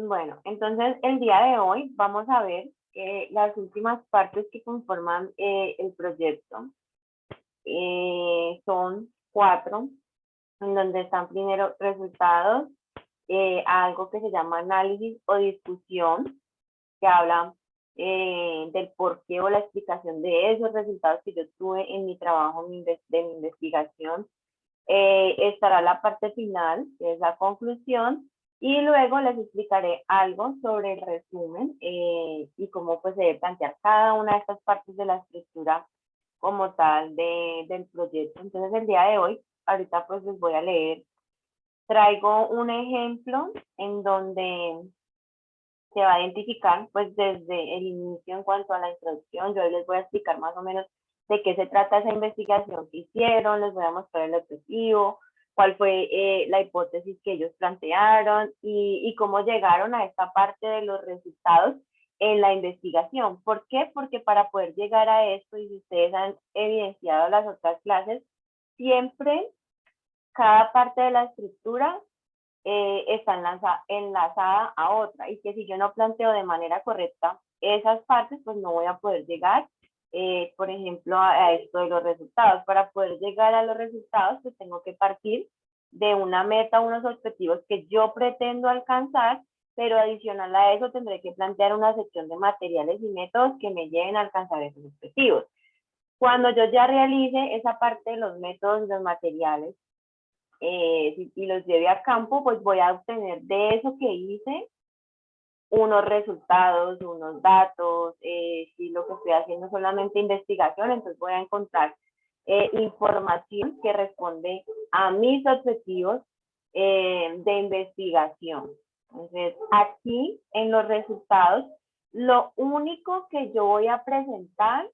Bueno, entonces el día de hoy vamos a ver las últimas partes que conforman el proyecto. Son 4, en donde están primero resultados, algo que se llama análisis o discusión, que habla del porqué o la explicación de esos resultados que yo tuve en mi trabajo de mi investigación. Estará la parte final, que es la conclusión, y luego les explicaré algo sobre el resumen y cómo pues se debe plantear cada una de estas partes de la estructura como tal del proyecto. Entonces el día de hoy, ahorita pues les voy a leer, traigo un ejemplo en donde se va a identificar pues desde el inicio en cuanto a la introducción. Yo les voy a explicar más o menos de qué se trata esa investigación que hicieron, les voy a mostrar el objetivo, cuál fue la hipótesis que ellos plantearon y cómo llegaron a esta parte de los resultados en la investigación. ¿Por qué? Porque para poder llegar a esto, y si ustedes han evidenciado las otras clases, siempre cada parte de la estructura está enlazada a otra y que si yo no planteo de manera correcta esas partes, pues no voy a poder llegar, por ejemplo, a esto de los resultados. Para poder llegar a los resultados, pues tengo que partir de una meta, unos objetivos que yo pretendo alcanzar, pero adicional a eso tendré que plantear una sección de materiales y métodos que me lleven a alcanzar esos objetivos. Cuando yo ya realice esa parte de los métodos y los materiales, y los lleve a campo, pues voy a obtener de eso que hice unos resultados, unos datos. Si lo que estoy haciendo es solamente investigación, entonces voy a encontrar información que responde a mis objetivos de investigación. Entonces, aquí en los resultados, lo único que yo voy a presentar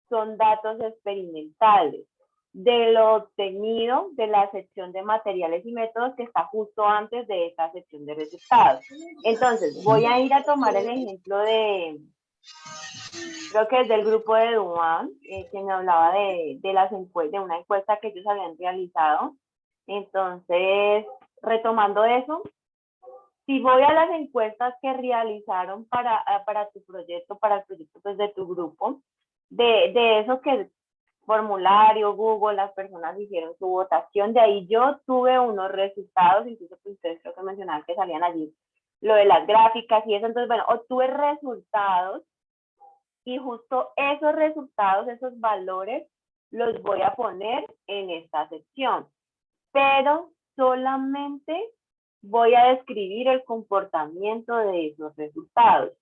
son datos experimentales de lo obtenido de la sección de materiales y métodos que está justo antes de esta sección de resultados. Entonces, voy a ir a tomar el ejemplo de, creo que es del grupo de Duan, que me hablaba de una encuesta que ellos habían realizado. Entonces, retomando eso, si voy a las encuestas que realizaron para tu proyecto, para el proyecto pues, de tu grupo, de eso que formulario, Google, las personas hicieron su votación, de ahí yo tuve unos resultados, incluso pues ustedes creo que mencionaban que salían allí lo de las gráficas y eso, entonces bueno, obtuve resultados y justo esos resultados, esos valores, los voy a poner en esta sección, pero solamente voy a describir el comportamiento de esos resultados,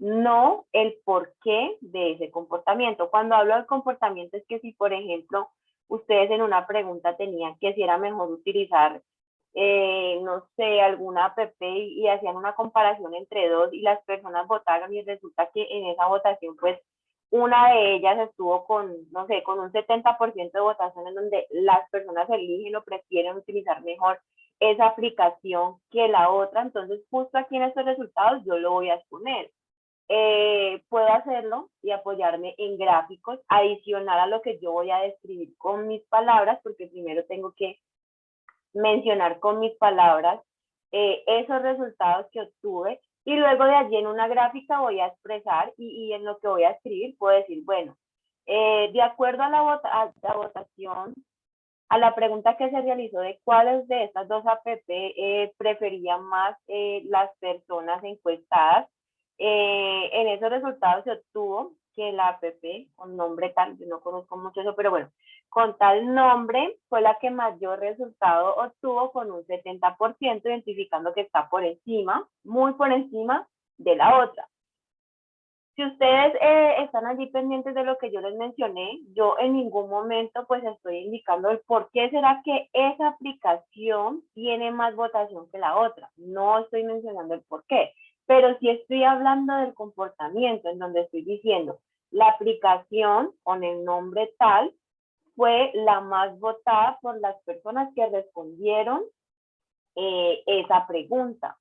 no el porqué de ese comportamiento. Cuando hablo del comportamiento es que si, por ejemplo, ustedes en una pregunta tenían que si era mejor utilizar, no sé, alguna app y hacían una comparación entre dos y las personas votaron y resulta que en esa votación, pues, una de ellas estuvo con, no sé, con un 70% de votación en donde las personas eligen o prefieren utilizar mejor esa aplicación que la otra. Entonces, justo aquí en estos resultados yo lo voy a exponer. Puedo hacerlo y apoyarme en gráficos adicional a lo que yo voy a describir con mis palabras, porque primero tengo que mencionar con mis palabras esos resultados que obtuve y luego de allí en una gráfica voy a expresar y en lo que voy a escribir puedo decir, bueno, de acuerdo a la votación, a la pregunta que se realizó de cuáles de estas dos app preferían más las personas encuestadas, en esos resultados se obtuvo que la app con nombre tal, yo no conozco mucho eso, pero bueno, con tal nombre fue la que mayor resultado obtuvo con un 70%, identificando que está por encima, muy por encima de la otra. Si ustedes están allí pendientes de lo que yo les mencioné, yo en ningún momento pues estoy indicando el por qué será que esa aplicación tiene más votación que la otra. No estoy mencionando el por qué, pero sí estoy hablando del comportamiento en donde estoy diciendo la aplicación con el nombre tal fue la más votada por las personas que respondieron esa pregunta.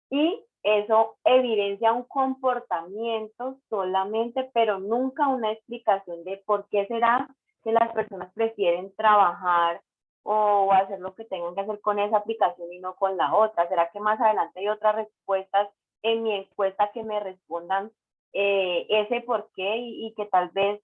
Y eso evidencia un comportamiento solamente, pero nunca una explicación de por qué será que las personas prefieren trabajar o hacer lo que tengan que hacer con esa aplicación y no con la otra? ¿Será que más adelante hay otras respuestas en mi encuesta que me respondan ese por qué y que tal vez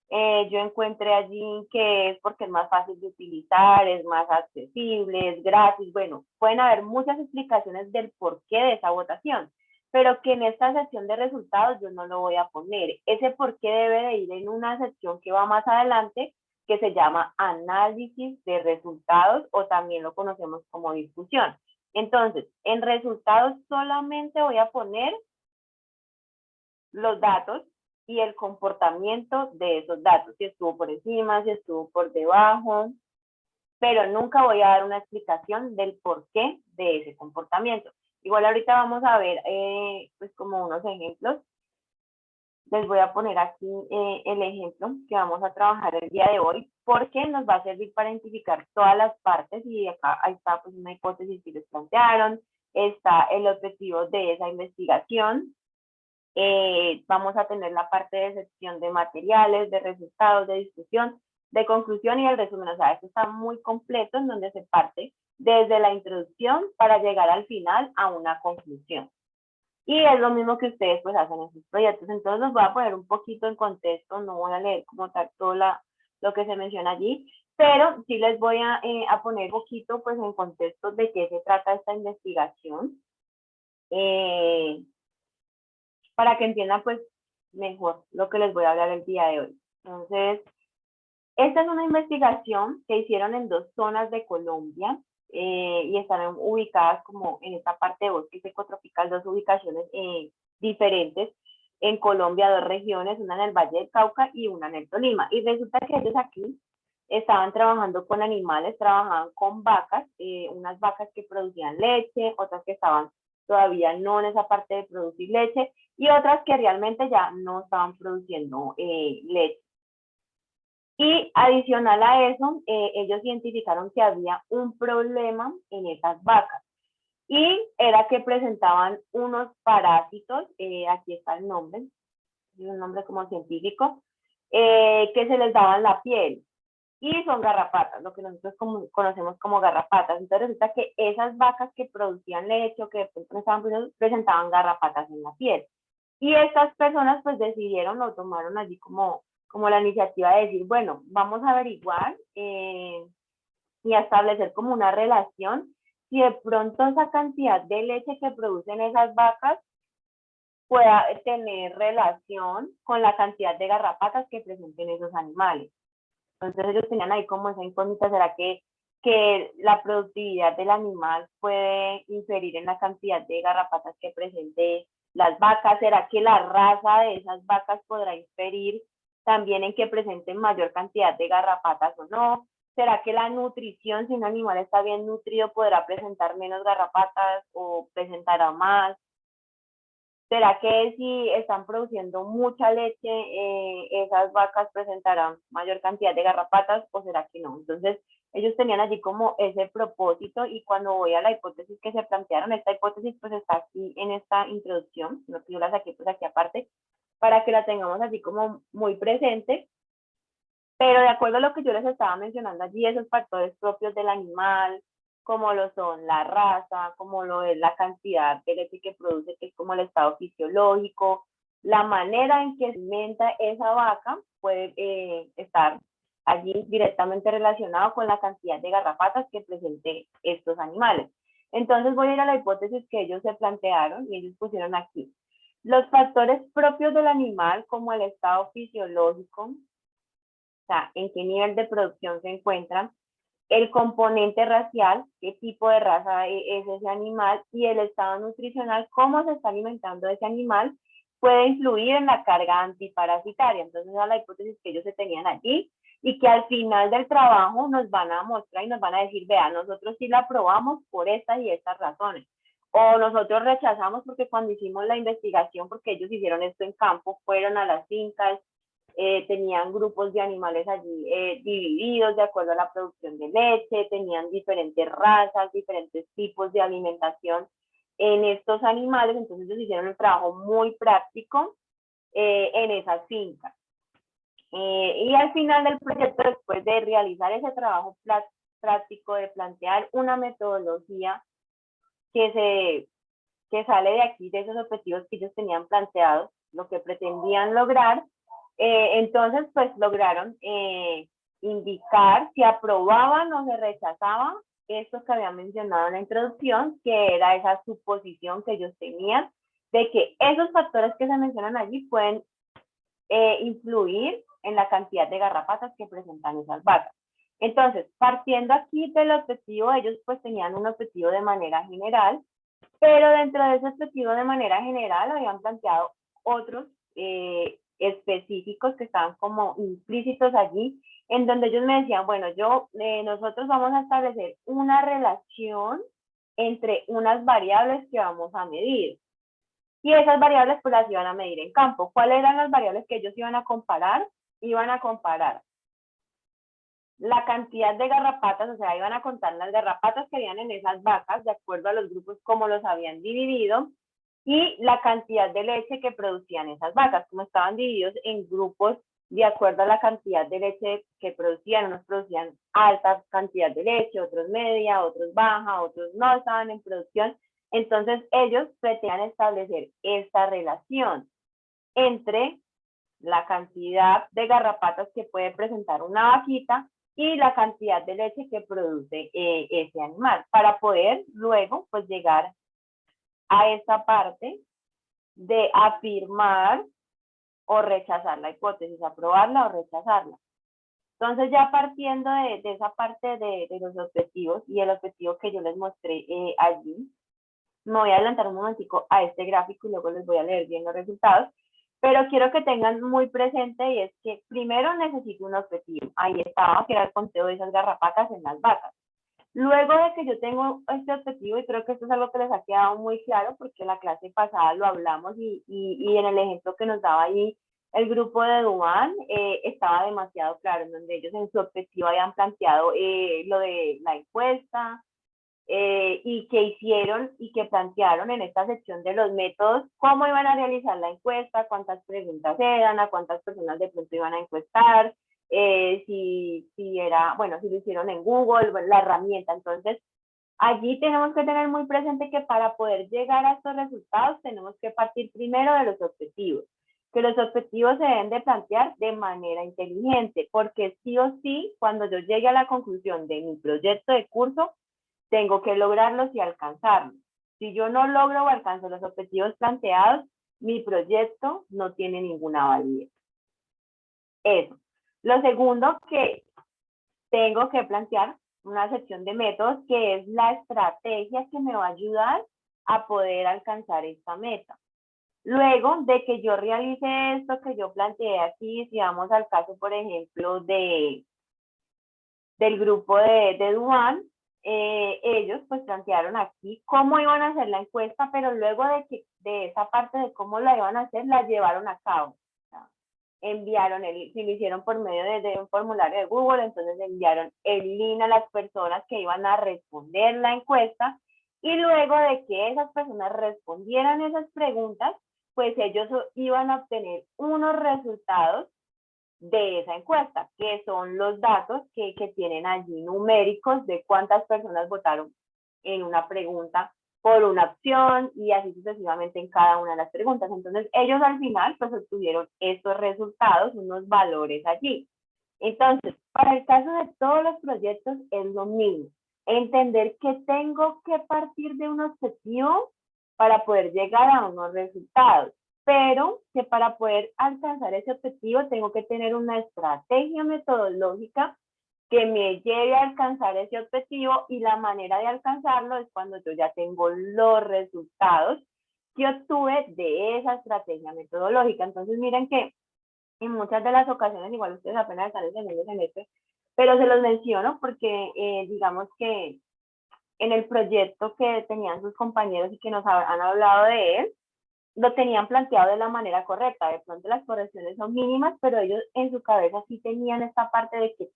yo encuentre allí que es porque es más fácil de utilizar, es más accesible, es gratis? Bueno, pueden haber muchas explicaciones del porqué de esa votación, pero que en esta sección de resultados yo no lo voy a poner. Ese porqué debe de ir en una sección que va más adelante, que se llama análisis de resultados, o también lo conocemos como discusión. Entonces, en resultados solamente voy a poner los datos y el comportamiento de esos datos, si estuvo por encima, si estuvo por debajo, pero nunca voy a dar una explicación del porqué de ese comportamiento. Igual ahorita vamos a ver pues como unos ejemplos. Les voy a poner aquí el ejemplo que vamos a trabajar el día de hoy, porque nos va a servir para identificar todas las partes, y acá ahí está pues una hipótesis que les plantearon, está el objetivo de esa investigación. Vamos a tener la parte de sección de materiales, de resultados, de discusión, de conclusión y el resumen. O sea, esto está muy completo, en donde se parte desde la introducción para llegar al final a una conclusión. Y es lo mismo que ustedes pues hacen en sus proyectos. Entonces los voy a poner un poquito en contexto, no voy a leer como tal todo lo que se menciona allí, pero sí les voy a poner un poquito pues en contexto de qué se trata esta investigación. Para que entiendan pues mejor lo que les voy a hablar el día de hoy. Entonces, esta es una investigación que hicieron en 2 zonas de Colombia y están ubicadas como en esta parte de bosque secotropical, 2 ubicaciones diferentes en Colombia, 2 regiones, una en el Valle del Cauca y una en el Tolima. Y resulta que ellos aquí estaban trabajando con animales, trabajaban con vacas, unas vacas que producían leche, otras que estaban todavía no en esa parte de producir leche, y otras que realmente ya no estaban produciendo leche. Y adicional a eso, ellos identificaron que había un problema en esas vacas, y era que presentaban unos parásitos, aquí está el nombre, un nombre como científico, que se les daban la piel, y son garrapatas, lo que nosotros conocemos como garrapatas. Entonces resulta que esas vacas que producían leche o que presentaban garrapatas en la piel. Y estas personas pues decidieron o tomaron allí como la iniciativa de decir, bueno, vamos a averiguar y a establecer como una relación si de pronto esa cantidad de leche que producen esas vacas pueda tener relación con la cantidad de garrapatas que presenten esos animales. Entonces ellos tenían ahí como esa incógnita, ¿será que la productividad del animal puede inferir en la cantidad de garrapatas que presente las vacas? ¿Será que la raza de esas vacas podrá inferir también en que presenten mayor cantidad de garrapatas o no? ¿Será que la nutrición, si un animal está bien nutrido, podrá presentar menos garrapatas o presentará más? ¿Será que si están produciendo mucha leche, esas vacas presentarán mayor cantidad de garrapatas, o será que no? Entonces, ellos tenían allí como ese propósito, y cuando voy a la hipótesis que se plantearon, esta hipótesis pues está aquí en esta introducción, lo que yo la saqué pues aquí aparte, para que la tengamos así como muy presente. Pero de acuerdo a lo que yo les estaba mencionando allí, esos factores propios del animal, como lo son la raza, como lo es la cantidad de leche que produce, que es como el estado fisiológico, la manera en que se alimenta esa vaca, puede estar allí directamente relacionado con la cantidad de garrapatas que presenten estos animales. Entonces voy a ir a la hipótesis que ellos se plantearon, y ellos pusieron aquí. Los factores propios del animal, como el estado fisiológico, o sea, en qué nivel de producción se encuentran, el componente racial, qué tipo de raza es ese animal, y el estado nutricional, cómo se está alimentando ese animal, puede influir en la carga antiparasitaria. Entonces, esa es la hipótesis que ellos se tenían allí, y que al final del trabajo nos van a mostrar y nos van a decir, vea, nosotros sí la aprobamos por estas y estas razones, o nosotros rechazamos porque cuando hicimos la investigación, porque ellos hicieron esto en campo, fueron a las fincas, tenían grupos de animales allí divididos de acuerdo a la producción de leche, tenían diferentes razas, diferentes tipos de alimentación en estos animales. Entonces ellos hicieron un trabajo muy práctico en esas fincas. Y al final del proyecto, después de realizar ese trabajo práctico de plantear una metodología que sale de aquí, de esos objetivos que ellos tenían planteados, lo que pretendían lograr. Entonces, pues lograron indicar si aprobaban o se rechazaban esto que había mencionado en la introducción, que era esa suposición que ellos tenían de que esos factores que se mencionan allí pueden influir en la cantidad de garrapatas que presentan esas vacas. Entonces, partiendo aquí del objetivo, ellos pues tenían un objetivo de manera general, pero dentro de ese objetivo de manera general habían planteado otros específicos que estaban como implícitos allí, en donde ellos me decían, bueno, nosotros vamos a establecer una relación entre unas variables que vamos a medir. Y esas variables pues las iban a medir en campo. ¿Cuáles eran las variables que ellos iban a comparar? Iban a comparar la cantidad de garrapatas, o sea, iban a contar las garrapatas que habían en esas vacas, de acuerdo a los grupos como los habían dividido, y la cantidad de leche que producían esas vacas, como estaban divididos en grupos de acuerdo a la cantidad de leche que producían. Unos producían alta cantidad de leche, otros media, otros baja, otros no estaban en producción. Entonces ellos pretendían establecer esta relación entre la cantidad de garrapatas que puede presentar una vaquita y la cantidad de leche que produce ese animal, para poder luego pues llegar a esta parte de afirmar o rechazar la hipótesis, aprobarla o rechazarla. Entonces ya partiendo de esa parte de los objetivos y el objetivo que yo les mostré allí, me voy a adelantar un momentico a este gráfico y luego les voy a leer bien los resultados, pero quiero que tengan muy presente y es que primero necesito un objetivo. Ahí estaba, que era el conteo de esas garrapatas en las vacas. Luego de que yo tengo este objetivo, y creo que esto es algo que les ha quedado muy claro porque en la clase pasada lo hablamos y en el ejemplo que nos daba ahí el grupo de Duan estaba demasiado claro, en donde ellos en su objetivo habían planteado lo de la encuesta, y que hicieron y que plantearon en esta sección de los métodos cómo iban a realizar la encuesta, cuántas preguntas eran, a cuántas personas de pronto iban a encuestar, si lo hicieron en Google, la herramienta. Entonces, allí tenemos que tener muy presente que para poder llegar a estos resultados tenemos que partir primero de los objetivos, que los objetivos se deben de plantear de manera inteligente, porque sí o sí, cuando yo llegue a la conclusión de mi proyecto de curso, tengo que lograrlos y alcanzarlos. Si yo no logro o alcanzo los objetivos planteados, mi proyecto no tiene ninguna validez. Eso. Lo segundo que tengo que plantear, una sección de métodos, que es la estrategia que me va a ayudar a poder alcanzar esta meta. Luego de que yo realice esto que yo planteé aquí, si vamos al caso, por ejemplo, del grupo de Duan, ellos pues plantearon aquí cómo iban a hacer la encuesta, pero luego de esa parte de cómo la iban a hacer, la llevaron a cabo. O sea, enviaron si lo hicieron por medio de un formulario de Google, entonces enviaron el link a las personas que iban a responder la encuesta, y luego de que esas personas respondieran esas preguntas, pues ellos iban a obtener unos resultados de esa encuesta, que son los datos que tienen allí numéricos de cuántas personas votaron en una pregunta por una opción y así sucesivamente en cada una de las preguntas. Entonces ellos al final pues obtuvieron estos resultados, unos valores allí. Entonces, para el caso de todos los proyectos es lo mismo, entender que tengo que partir de un objetivo para poder llegar a unos resultados, pero que para poder alcanzar ese objetivo tengo que tener una estrategia metodológica que me lleve a alcanzar ese objetivo, y la manera de alcanzarlo es cuando yo ya tengo los resultados que obtuve de esa estrategia metodológica. Entonces miren que en muchas de las ocasiones, igual ustedes apenas están entendiendo en este, pero se los menciono porque digamos que en el proyecto que tenían sus compañeros y que nos han hablado de él, lo tenían planteado de la manera correcta. De pronto las correcciones son mínimas, pero ellos en su cabeza sí tenían esta parte de que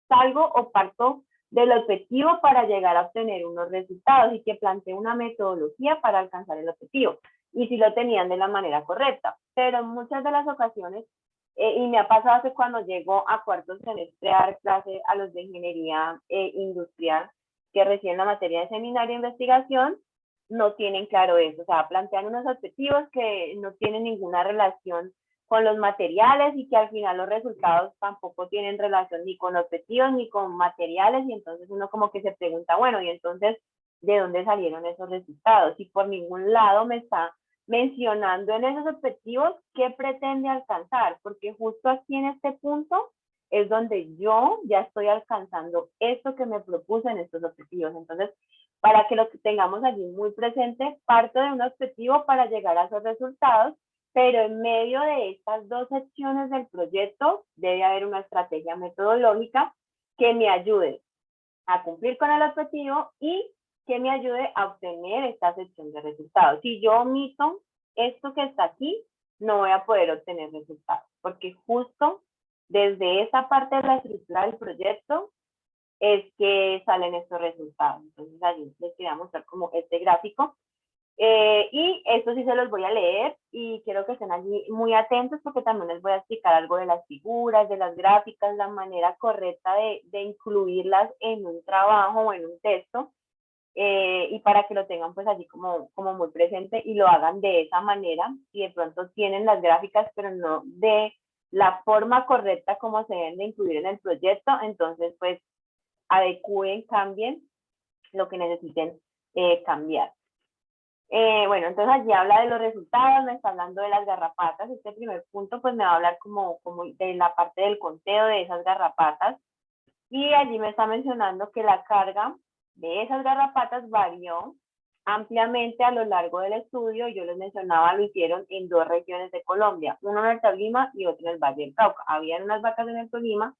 salgo o parto del objetivo para llegar a obtener unos resultados, y que plantee una metodología para alcanzar el objetivo. Y sí lo tenían de la manera correcta, pero en muchas de las ocasiones y me ha pasado que cuando llego a cuarto semestre a dar clase a los de ingeniería industrial que reciben la materia de seminario de investigación, no tienen claro eso, o sea, plantean unos objetivos que no tienen ninguna relación con los materiales y que al final los resultados tampoco tienen relación ni con objetivos ni con materiales, y entonces uno como que se pregunta, bueno, y entonces, ¿de dónde salieron esos resultados? Y por ningún lado me está mencionando en esos objetivos qué pretende alcanzar, porque justo aquí en este punto es donde yo ya estoy alcanzando esto que me propuse en estos objetivos. Entonces, para que lo tengamos allí muy presente, parto de un objetivo para llegar a esos resultados, pero en medio de estas dos secciones del proyecto debe haber una estrategia metodológica que me ayude a cumplir con el objetivo y que me ayude a obtener esta sección de resultados. Si yo omito esto que está aquí, no voy a poder obtener resultados, porque justo desde esa parte de la estructura del proyecto es que salen estos resultados. Entonces, allí les quería mostrar como este gráfico. Y esto sí se los voy a leer y quiero que estén allí muy atentos porque también les voy a explicar algo de las figuras, de las gráficas, la manera correcta de incluirlas en un trabajo o en un texto, y para que lo tengan pues así como muy presente y lo hagan de esa manera. Si de pronto tienen las gráficas pero no de la forma correcta como se deben de incluir en el proyecto, entonces pues adecúen, cambien lo que necesiten cambiar. Bueno, entonces allí habla de los resultados, me está hablando de las garrapatas. Este primer punto pues me va a hablar como de la parte del conteo de esas garrapatas. Y allí me está mencionando que la carga de esas garrapatas varió ampliamente a lo largo del estudio. Yo les mencionaba, lo hicieron en dos regiones de Colombia, uno en el Tolima y otro en el Valle del Cauca. Habían unas vacas en el Tolima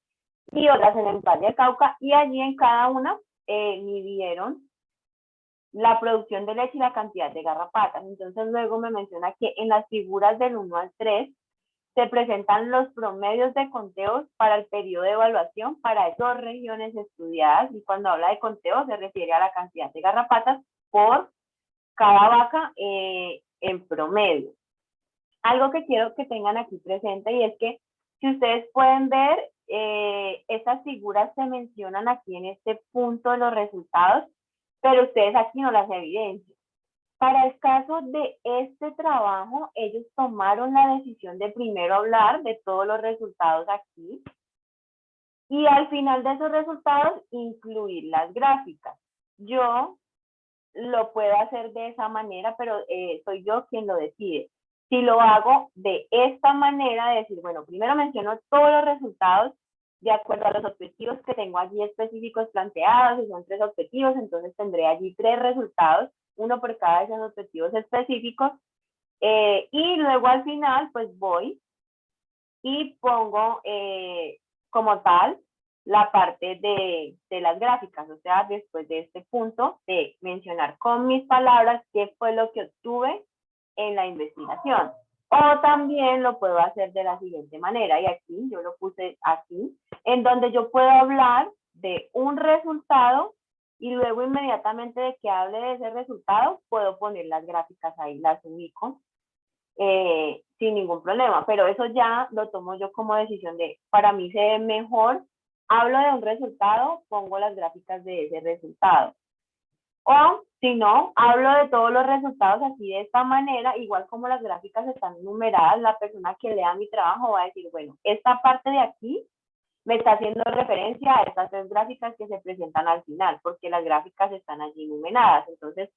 y otras en el Valle del Cauca, y allí en cada una midieron la producción de leche y la cantidad de garrapatas. Entonces luego me menciona que en las figuras del 1 al 3 se presentan los promedios de conteos para el periodo de evaluación para esas regiones estudiadas, y cuando habla de conteo se refiere a la cantidad de garrapatas por cada vaca en promedio. Algo que quiero que tengan aquí presente, y es que si ustedes pueden ver, estas figuras se mencionan aquí en este punto de los resultados, pero ustedes aquí no las evidencian. Para el caso de este trabajo, ellos tomaron la decisión de primero hablar de todos los resultados aquí y al final de esos resultados incluir las gráficas. Yo lo puedo hacer de esa manera, pero soy yo quien lo decide. Si lo hago de esta manera, de decir, bueno, primero menciono todos los resultados de acuerdo a los objetivos que tengo allí específicos planteados, y son 3 objetivos, entonces tendré allí 3 resultados, uno por cada de esos objetivos específicos, y luego al final pues voy y pongo como tal la parte de las gráficas, o sea, después de este punto de mencionar con mis palabras qué fue lo que obtuve en la investigación. O también lo puedo hacer de la siguiente manera, y aquí yo lo puse así, en donde yo puedo hablar de un resultado y luego inmediatamente de que hable de ese resultado puedo poner las gráficas ahí, las ubico sin ningún problema, pero eso ya lo tomo yo como decisión de, para mí se ve mejor, hablo de un resultado, pongo las gráficas de ese resultado. O si no, hablo de todos los resultados así de esta manera, igual como las gráficas están numeradas, la persona que lea mi trabajo va a decir, bueno, esta parte de aquí me está haciendo referencia a estas 3 gráficas que se presentan al final, porque las gráficas están allí numeradas. Entonces,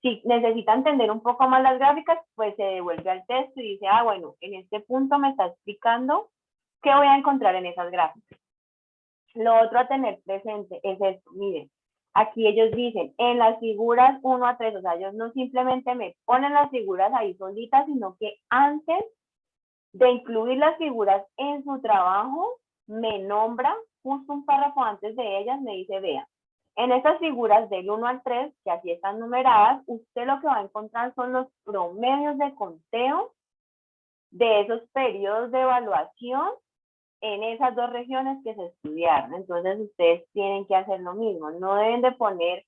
si necesita entender un poco más las gráficas, pues se devuelve al texto y dice, bueno, en este punto me está explicando qué voy a encontrar en esas gráficas. Lo otro a tener presente es esto, miren, aquí ellos dicen, en las figuras 1 a 3, o sea, ellos no simplemente me ponen las figuras ahí solitas, sino que antes de incluir las figuras en su trabajo, me nombra justo un párrafo antes de ellas, me dice, vean, en estas figuras del 1 al 3, que así están numeradas, usted lo que va a encontrar son los promedios de conteo de esos periodos de evaluación en esas 2 regiones que se estudiaron. Entonces ustedes tienen que hacer lo mismo, no deben de poner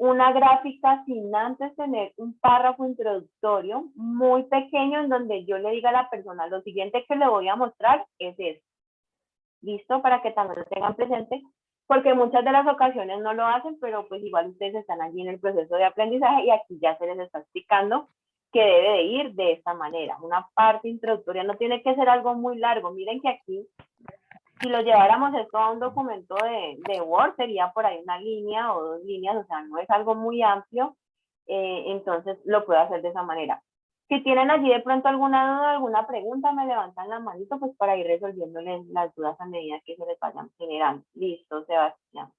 una gráfica sin antes tener un párrafo introductorio muy pequeño en donde yo le diga a la persona, lo siguiente que le voy a mostrar es esto. ¿Listo? Para que también lo tengan presente, porque muchas de las ocasiones no lo hacen, pero pues igual ustedes están allí en el proceso de aprendizaje y aquí ya se les está explicando que debe de ir de esta manera. Una parte introductoria no tiene que ser algo muy largo. Miren que aquí, si lo lleváramos esto a un documento de Word, sería por ahí una línea o 2 líneas, o sea, no es algo muy amplio, entonces lo puedo hacer de esa manera. Si tienen allí de pronto alguna duda, alguna pregunta, me levantan la manito pues para ir resolviéndoles las dudas a medida que se les vayan generando. Listo, Sebastián.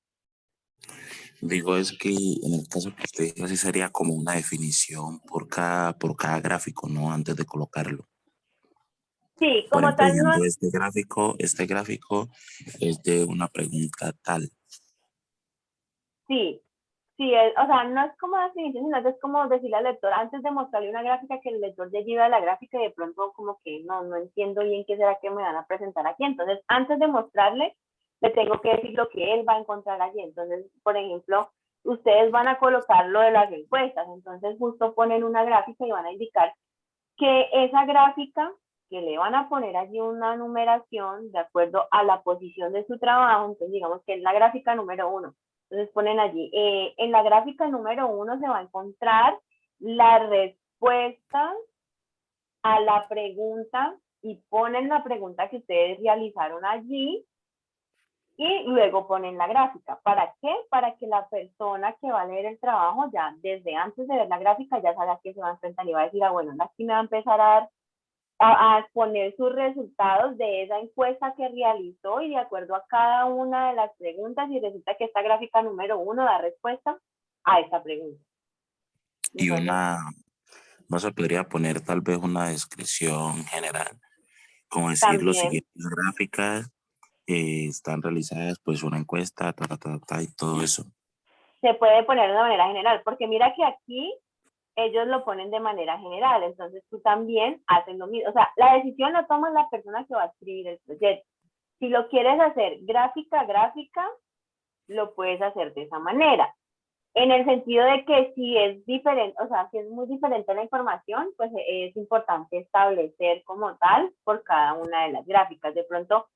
Digo, es que en el caso que usted dijo, sí sería como una definición por cada gráfico, ¿no? Antes de colocarlo. Sí, Por como ejemplo, tal no es, diciendo, este gráfico es de una pregunta tal. sí, sí, o sea, no es como definición, sino que es como decirle al lector, antes de mostrarle una gráfica, que el lector ya lleva la gráfica y de pronto como que no entiendo bien qué será que me van a presentar aquí. Entonces, antes de mostrarle, le tengo que decir lo que él va a encontrar allí. Entonces, por ejemplo, ustedes van a colocar lo de las encuestas, entonces justo ponen una gráfica y van a indicar que esa gráfica que le van a poner allí una numeración de acuerdo a la posición de su trabajo, entonces digamos que es la gráfica número 1. Entonces ponen allí, en la gráfica número 1 se va a encontrar la respuesta a la pregunta y ponen la pregunta que ustedes realizaron allí y luego ponen la gráfica. ¿Para qué? Para que la persona que va a leer el trabajo ya desde antes de ver la gráfica ya sabe a qué se va a enfrentar y va a decir, bueno, aquí me va a empezar a dar a exponer sus resultados de esa encuesta que realizó y de acuerdo a cada una de las preguntas y resulta que esta gráfica número 1 da respuesta a esta pregunta. Y Entonces, no se podría poner tal vez una descripción general, como decir los también siguientes gráficas están realizadas, pues una encuesta, y todo eso. se puede poner de una manera general, porque mira que aquí ellos lo ponen de manera general, entonces tú también haces lo mismo. O sea, la decisión la toma la persona que va a escribir el proyecto. Si lo quieres hacer gráfica a gráfica, lo puedes hacer de esa manera. En el sentido de que si es diferente, o sea, si es muy diferente la información, pues es importante establecer como tal por cada una de las gráficas. De pronto,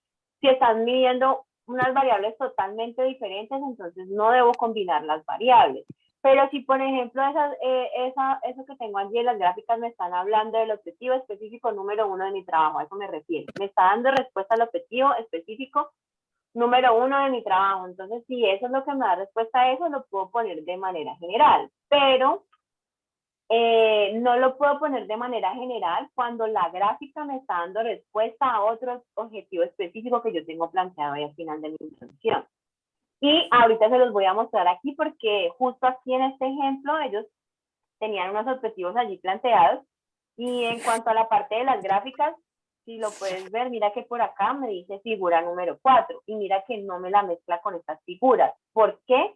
si estás midiendo unas variables totalmente diferentes, entonces no debo combinar las variables. Pero si, por ejemplo, eso que tengo allí en las gráficas me están hablando del objetivo específico número 1 de mi trabajo, a eso me refiero. Me está dando respuesta al objetivo específico número 1 de mi trabajo. Entonces, si eso es lo que me da respuesta a eso, lo puedo poner de manera general, pero no lo puedo poner de manera general cuando la gráfica me está dando respuesta a otro objetivo específico que yo tengo planteado ahí al final de mi introducción. Y ahorita se los voy a mostrar aquí porque justo aquí en este ejemplo ellos tenían unos objetivos allí planteados y en cuanto a la parte de las gráficas, si lo puedes ver, mira que por acá me dice figura número 4 y mira que no me la mezcla con estas figuras. ¿Por qué?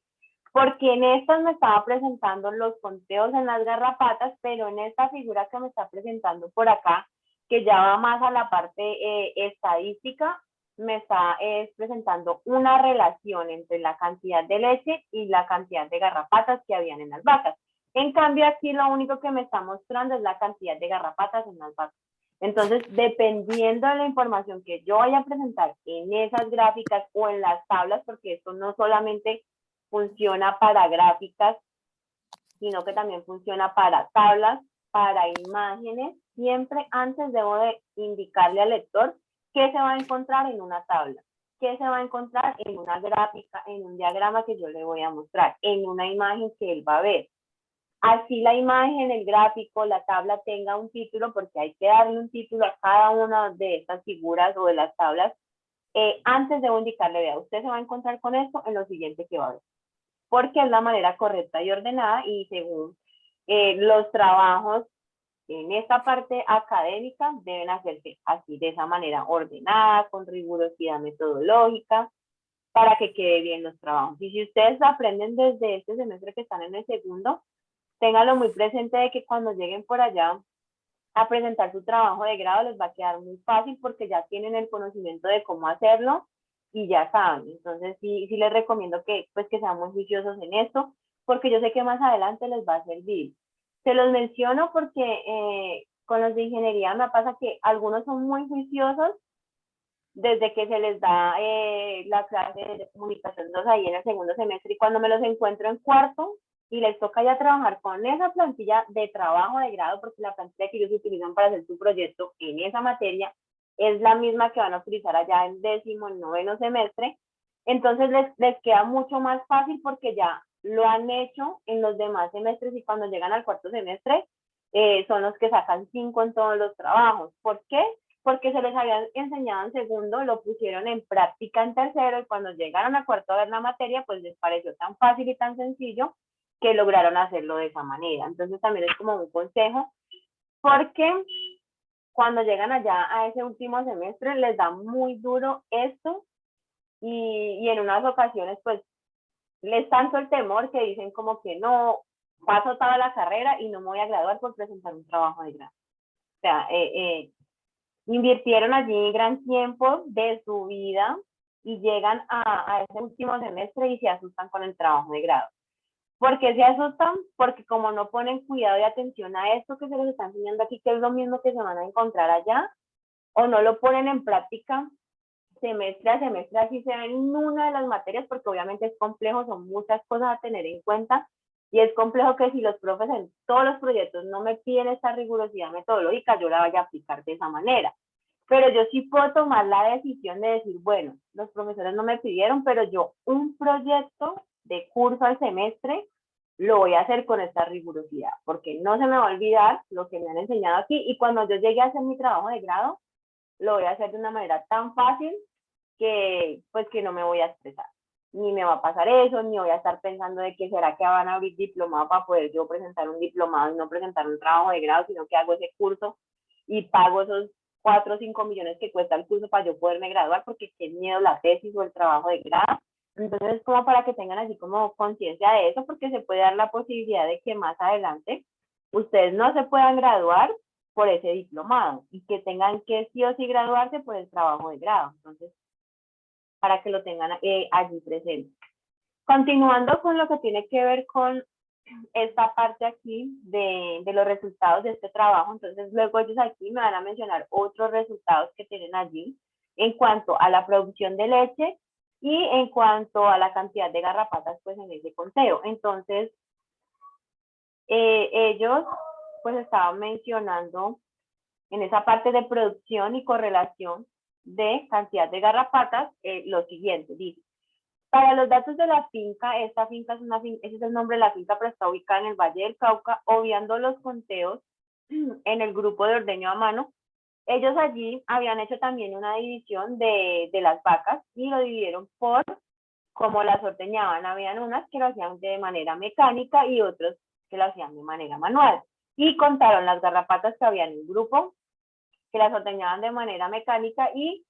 Porque en estas me estaba presentando los conteos en las garrapatas, pero en esta figura que me está presentando por acá, que ya va más a la parte estadística, me está presentando una relación entre la cantidad de leche y la cantidad de garrapatas que habían en las vacas. En cambio, aquí lo único que me está mostrando es la cantidad de garrapatas en las vacas. Entonces, dependiendo de la información que yo vaya a presentar en esas gráficas o en las tablas, porque esto no solamente funciona para gráficas, sino que también funciona para tablas, para imágenes, siempre antes debo de indicarle al lector qué se va a encontrar en una tabla, qué se va a encontrar en una gráfica, en un diagrama que yo le voy a mostrar, en una imagen que él va a ver. Así la imagen, el gráfico, la tabla tenga un título, porque hay que darle un título a cada una de estas figuras o de las tablas. Antes debo indicarle, vea, usted se va a encontrar con esto en lo siguiente que va a ver, porque es la manera correcta y ordenada y según los trabajos en esta parte académica deben hacerse así, de esa manera ordenada, con rigurosidad metodológica, para que quede bien los trabajos. Y si ustedes aprenden desde este semestre que están en el segundo, ténganlo muy presente de que cuando lleguen por allá a presentar su trabajo de grado les va a quedar muy fácil porque ya tienen el conocimiento de cómo hacerlo y ya saben. Entonces sí les recomiendo que pues que sean muy juiciosos en esto, porque yo sé que más adelante les va a servir. Se los menciono porque con los de ingeniería me pasa que algunos son muy juiciosos desde que se les da la clase de comunicación 2 ahí en el segundo semestre, y cuando me los encuentro en cuarto y les toca ya trabajar con esa plantilla de trabajo de grado, porque la plantilla que ellos utilizan para hacer su proyecto en esa materia es la misma que van a utilizar allá en décimo, en noveno semestre, entonces les queda mucho más fácil porque ya lo han hecho en los demás semestres, y cuando llegan al cuarto semestre son los que sacan 5 en todos los trabajos. ¿Por qué? Porque se les había enseñado en segundo, lo pusieron en práctica en tercero, y cuando llegaron a cuarto a ver la materia, pues les pareció tan fácil y tan sencillo que lograron hacerlo de esa manera. Entonces también es como un consejo, porque cuando llegan allá a ese último semestre les da muy duro esto, y en unas ocasiones pues les tanto el temor que dicen como que no, paso toda la carrera y no me voy a graduar por presentar un trabajo de grado. O sea, invirtieron allí gran tiempo de su vida y llegan a ese último semestre y se asustan con el trabajo de grado. ¿Por qué se asustan? Porque como no ponen cuidado y atención a esto que se les está enseñando aquí, que es lo mismo que se van a encontrar allá, o no lo ponen en práctica semestre a semestre, así sea en una de las materias, porque obviamente es complejo, son muchas cosas a tener en cuenta, y es complejo que si los profes en todos los proyectos no me piden esta rigurosidad metodológica, yo la vaya a aplicar de esa manera. Pero yo sí puedo tomar la decisión de decir, bueno, los profesores no me pidieron, pero yo un proyecto de curso al semestre lo voy a hacer con esta rigurosidad, porque no se me va a olvidar lo que me han enseñado aquí, y cuando yo llegue a hacer mi trabajo de grado, lo voy a hacer de una manera tan fácil que pues que no me voy a estresar, ni me va a pasar eso, ni voy a estar pensando de que será que van a abrir diplomado para poder yo presentar un diplomado y no presentar un trabajo de grado, sino que hago ese curso y pago esos 4 o 5 millones que cuesta el curso para yo poderme graduar, porque qué miedo la tesis o el trabajo de grado. Entonces es como para que tengan así como conciencia de eso, porque se puede dar la posibilidad de que más adelante ustedes no se puedan graduar por ese diplomado y que tengan que sí o sí graduarse por el trabajo de grado. Entonces, para que lo tengan allí presente. Continuando con lo que tiene que ver con esta parte aquí de los resultados de este trabajo, entonces luego ellos aquí me van a mencionar otros resultados que tienen allí en cuanto a la producción de leche y en cuanto a la cantidad de garrapatas pues en ese conteo. Entonces, ellos pues estaban mencionando en esa parte de producción y correlación de cantidad de garrapatas, lo siguiente, dice, para los datos de la finca, esta finca es una finca, ese es el nombre de la finca, pero está ubicada en el Valle del Cauca, obviando los conteos en el grupo de ordeño a mano. Ellos allí habían hecho también una división de las vacas y lo dividieron por cómo las ordeñaban. Habían unas que lo hacían de manera mecánica y otros que lo hacían de manera manual. Y contaron las garrapatas que había en el grupo, que las ordeñaban de manera mecánica, y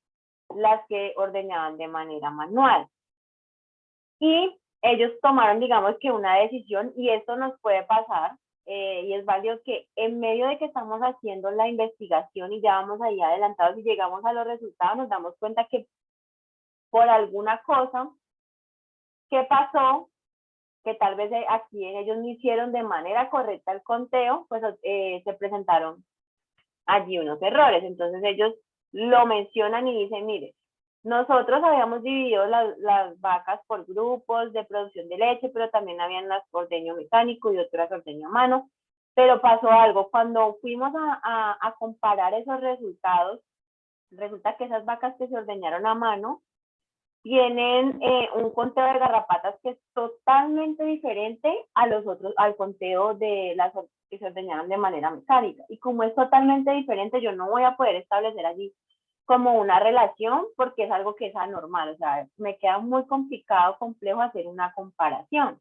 las que ordeñaban de manera manual. Y ellos tomaron, digamos que una decisión, y esto nos puede pasar, y es válido que en medio de que estamos haciendo la investigación y ya vamos ahí adelantados y llegamos a los resultados, nos damos cuenta que por alguna cosa que pasó, que tal vez aquí ellos no hicieron de manera correcta el conteo, pues se presentaron allí unos errores. Entonces ellos lo mencionan y dicen, mire, nosotros habíamos dividido las vacas por grupos de producción de leche, pero también habían las ordeño mecánico y otras ordeño a mano. Pero pasó algo, cuando fuimos a comparar esos resultados, resulta que esas vacas que se ordeñaron a mano tienen un conteo de garrapatas que es totalmente diferente a los otros, al conteo de las que se ordeñaron de manera mecánica. Y como es totalmente diferente, yo no voy a poder establecer allí como una relación, porque es algo que es anormal. O sea, me queda muy complicado, complejo hacer una comparación.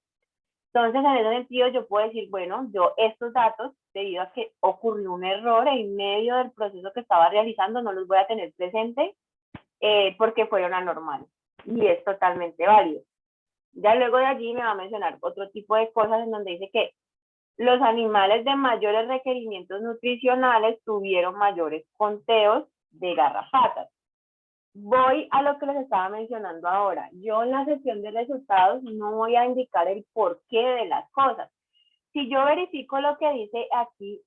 Entonces, en ese sentido, yo puedo decir, bueno, yo estos datos, debido a que ocurrió un error en medio del proceso que estaba realizando, no los voy a tener presente porque fueron anormales. Y es totalmente válido. Ya luego de allí me va a mencionar otro tipo de cosas en donde dice que los animales de mayores requerimientos nutricionales tuvieron mayores conteos de garrapatas. voy a lo que les estaba mencionando ahora. Yo en la sección de resultados no voy a indicar el porqué de las cosas. Si yo verifico lo que dice aquí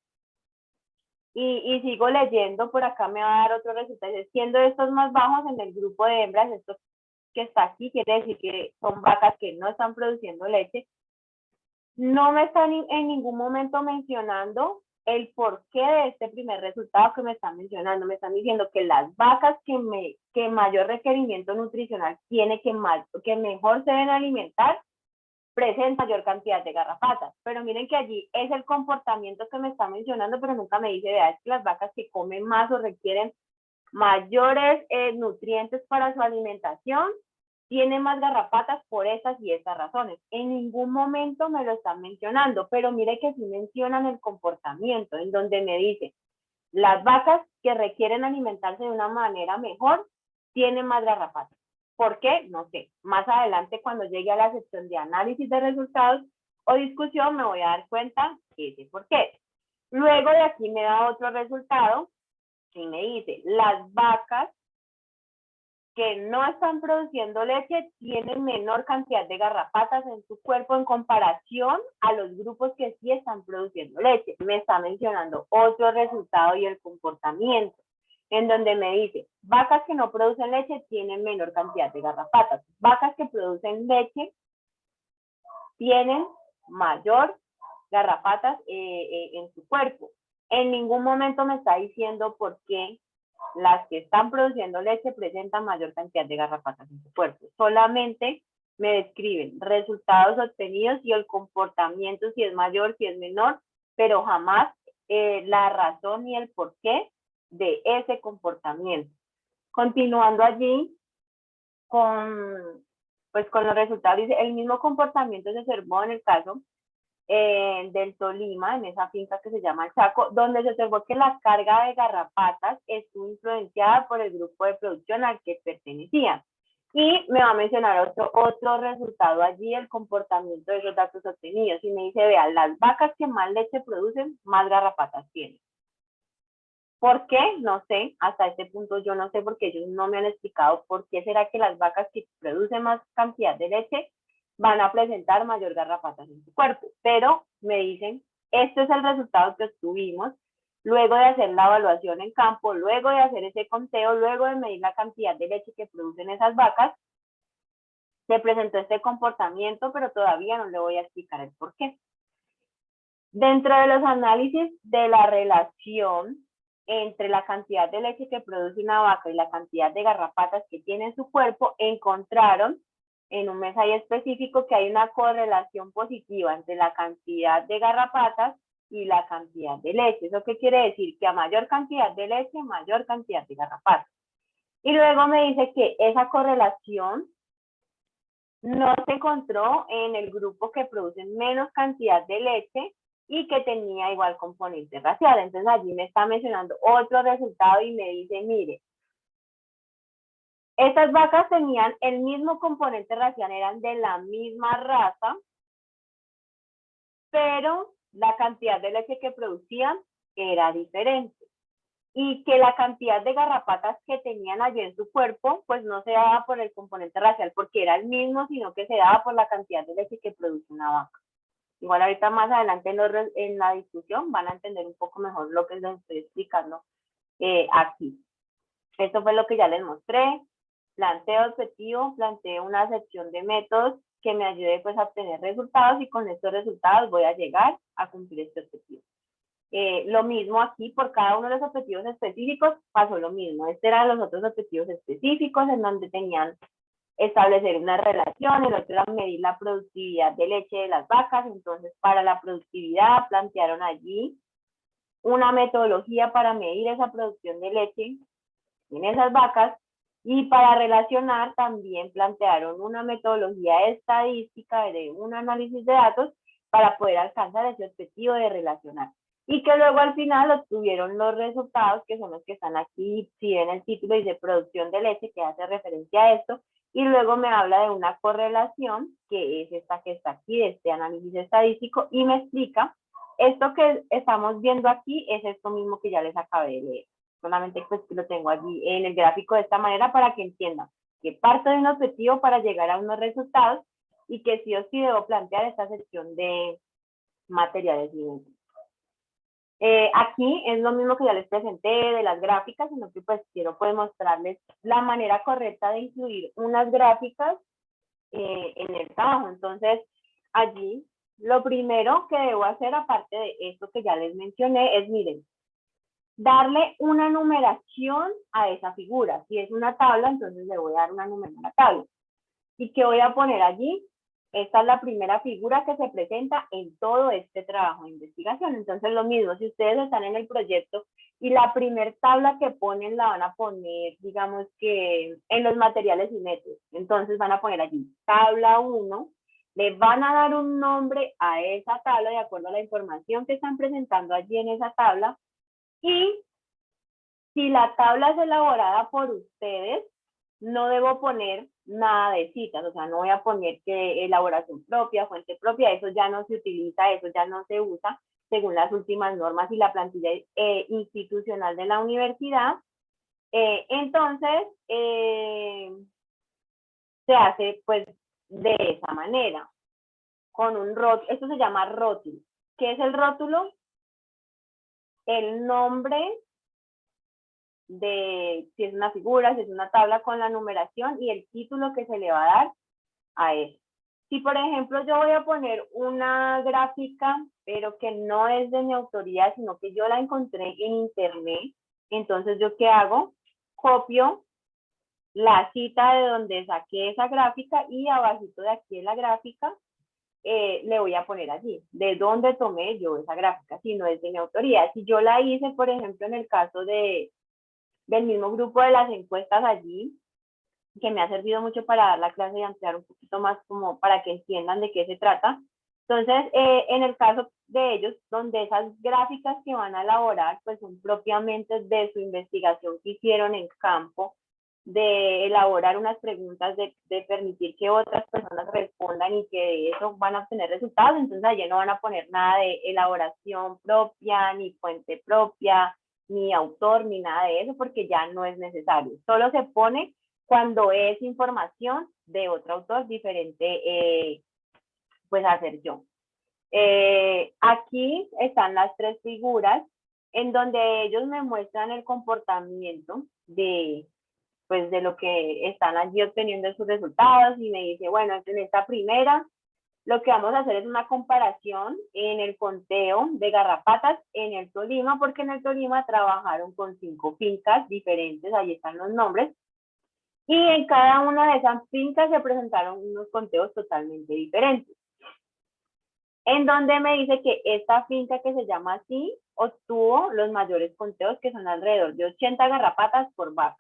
y sigo leyendo, por acá me va a dar otro resultado. Siendo estos más bajos en el grupo de hembras, esto que está aquí quiere decir que son vacas que no están produciendo leche. No me están en ningún momento mencionando el porqué de este primer resultado que me están mencionando. Me están diciendo que las vacas que mayor requerimiento nutricional tiene, que mejor se deben alimentar, presentan mayor cantidad de garrapatas. Pero miren que allí es el comportamiento que me está mencionando, pero nunca me dice, vea, es que las vacas que comen más o requieren mayores nutrientes para su alimentación tienen más garrapatas por estas y estas razones. En ningún momento me lo están mencionando, pero mire que sí mencionan el comportamiento, en donde me dice, las vacas que requieren alimentarse de una manera mejor tienen más garrapatas. ¿Por qué? No sé. Más adelante, cuando llegue a la sección de análisis de resultados o discusión, me voy a dar cuenta ese por qué. Luego de aquí me da otro resultado y me dice, las vacas que no están produciendo leche tienen menor cantidad de garrapatas en su cuerpo en comparación a los grupos que sí están produciendo leche. Me está mencionando otro resultado y el comportamiento, en donde me dice, vacas que no producen leche tienen menor cantidad de garrapatas. Vacas que producen leche tienen mayor garrapatas en su cuerpo. En ningún momento me está diciendo por qué las que están produciendo leche presentan mayor cantidad de garrapatas en su cuerpo. Solamente me describen resultados obtenidos y el comportamiento, si es mayor, si es menor, pero jamás la razón y el porqué de ese comportamiento. Continuando allí con los resultados, dice, el mismo comportamiento se observó en el caso del Tolima, en esa finca que se llama Chaco, donde se observó que la carga de garrapatas estuvo influenciada por el grupo de producción al que pertenecían. Y me va a mencionar otro resultado allí, el comportamiento de esos datos obtenidos. Y me dice, vean, las vacas que más leche producen, más garrapatas tienen. ¿Por qué? No sé, hasta este punto yo no sé, porque ellos no me han explicado por qué será que las vacas que producen más cantidad de leche van a presentar mayor garrapatas en su cuerpo. Pero me dicen, este es el resultado que obtuvimos luego de hacer la evaluación en campo, luego de hacer ese conteo, luego de medir la cantidad de leche que producen esas vacas, se presentó este comportamiento, pero todavía no le voy a explicar el por qué. Dentro de los análisis de la relación entre la cantidad de leche que produce una vaca y la cantidad de garrapatas que tiene en su cuerpo, encontraron en un mes ahí específico que hay una correlación positiva entre la cantidad de garrapatas y la cantidad de leche. ¿Eso qué quiere decir? Que a mayor cantidad de leche, mayor cantidad de garrapatas. Y luego me dice que esa correlación no se encontró en el grupo que produce menos cantidad de leche y que tenía igual componente racial. Entonces allí me está mencionando otro resultado y me dice, mire, estas vacas tenían el mismo componente racial, eran de la misma raza, pero la cantidad de leche que producían era diferente. Y que la cantidad de garrapatas que tenían allí en su cuerpo, pues no se daba por el componente racial porque era el mismo, sino que se daba por la cantidad de leche que produce una vaca. Igual ahorita más adelante en la discusión van a entender un poco mejor lo que les estoy explicando aquí. Esto fue lo que ya les mostré. Planteo objetivo, planteo una sección de métodos que me ayude pues a obtener resultados y con estos resultados voy a llegar a cumplir este objetivo. Lo mismo aquí, por cada uno de los objetivos específicos pasó lo mismo. Estos eran los otros objetivos específicos en donde tenían establecer una relación, el otro era medir la productividad de leche de las vacas. Entonces, para la productividad plantearon allí una metodología para medir esa producción de leche en esas vacas, y para relacionar también plantearon una metodología estadística de un análisis de datos para poder alcanzar ese objetivo de relacionar. Y que luego al final obtuvieron los resultados, que son los que están aquí. Si ven el título dice producción de leche, que hace referencia a esto, y luego me habla de una correlación, que es esta que está aquí, de este análisis estadístico, y me explica, esto que estamos viendo aquí es esto mismo que ya les acabé de leer. Solamente pues que lo tengo allí en el gráfico de esta manera para que entiendan que parto de un objetivo para llegar a unos resultados y que sí o sí debo plantear esta sección de materiales idénticos. Aquí es lo mismo que ya les presenté de las gráficas, sino que pues quiero pues mostrarles la manera correcta de incluir unas gráficas en el trabajo. Entonces, allí lo primero que debo hacer, aparte de esto que ya les mencioné, es, miren, darle una numeración a esa figura. Si es una tabla, entonces le voy a dar una numeración a la tabla. ¿Y qué voy a poner allí? Esta es la primera figura que se presenta en todo este trabajo de investigación. Entonces, lo mismo, si ustedes están en el proyecto y la primer tabla que ponen la van a poner, digamos que en los materiales y métodos. Entonces, van a poner allí tabla 1, le van a dar un nombre a esa tabla de acuerdo a la información que están presentando allí en esa tabla. Y si la tabla es elaborada por ustedes, no debo poner nada de citas, o sea, no voy a poner que elaboración propia, fuente propia, eso ya no se utiliza, eso ya no se usa según las últimas normas y la plantilla institucional de la universidad. Entonces, se hace pues de esa manera, con un rótulo, esto se llama rótulo. ¿Qué es el rótulo? El nombre de si es una figura, si es una tabla con la numeración y el título que se le va a dar a eso. Si, por ejemplo, yo voy a poner una gráfica, pero que no es de mi autoría, sino que yo la encontré en internet, entonces, ¿yo qué hago? Copio la cita de donde saqué esa gráfica y abajito de aquí en la gráfica le voy a poner allí, de dónde tomé yo esa gráfica, si no es de mi autoría. Si yo la hice, por ejemplo, en el caso del mismo grupo de las encuestas allí, que me ha servido mucho para dar la clase y ampliar un poquito más como para que entiendan de qué se trata. Entonces, en el caso de ellos, donde esas gráficas que van a elaborar, pues son propiamente de su investigación que hicieron en campo, de elaborar unas preguntas, de permitir que otras personas respondan y que de eso van a obtener resultados, entonces allí no van a poner nada de elaboración propia, ni fuente propia, ni autor, ni nada de eso, porque ya no es necesario. Solo se pone cuando es información de otro autor diferente, pues a hacer yo. Aquí están las tres figuras en donde ellos me muestran el comportamiento pues de lo que están allí obteniendo sus resultados y me dice, bueno, en esta primera lo que vamos a hacer es una comparación en el conteo de garrapatas en el Tolima, porque en el Tolima trabajaron con 5 fincas diferentes, ahí están los nombres, y en cada una de esas fincas se presentaron unos conteos totalmente diferentes. En donde me dice que esta finca que se llama así obtuvo los mayores conteos, que son alrededor de 80 garrapatas por vaca.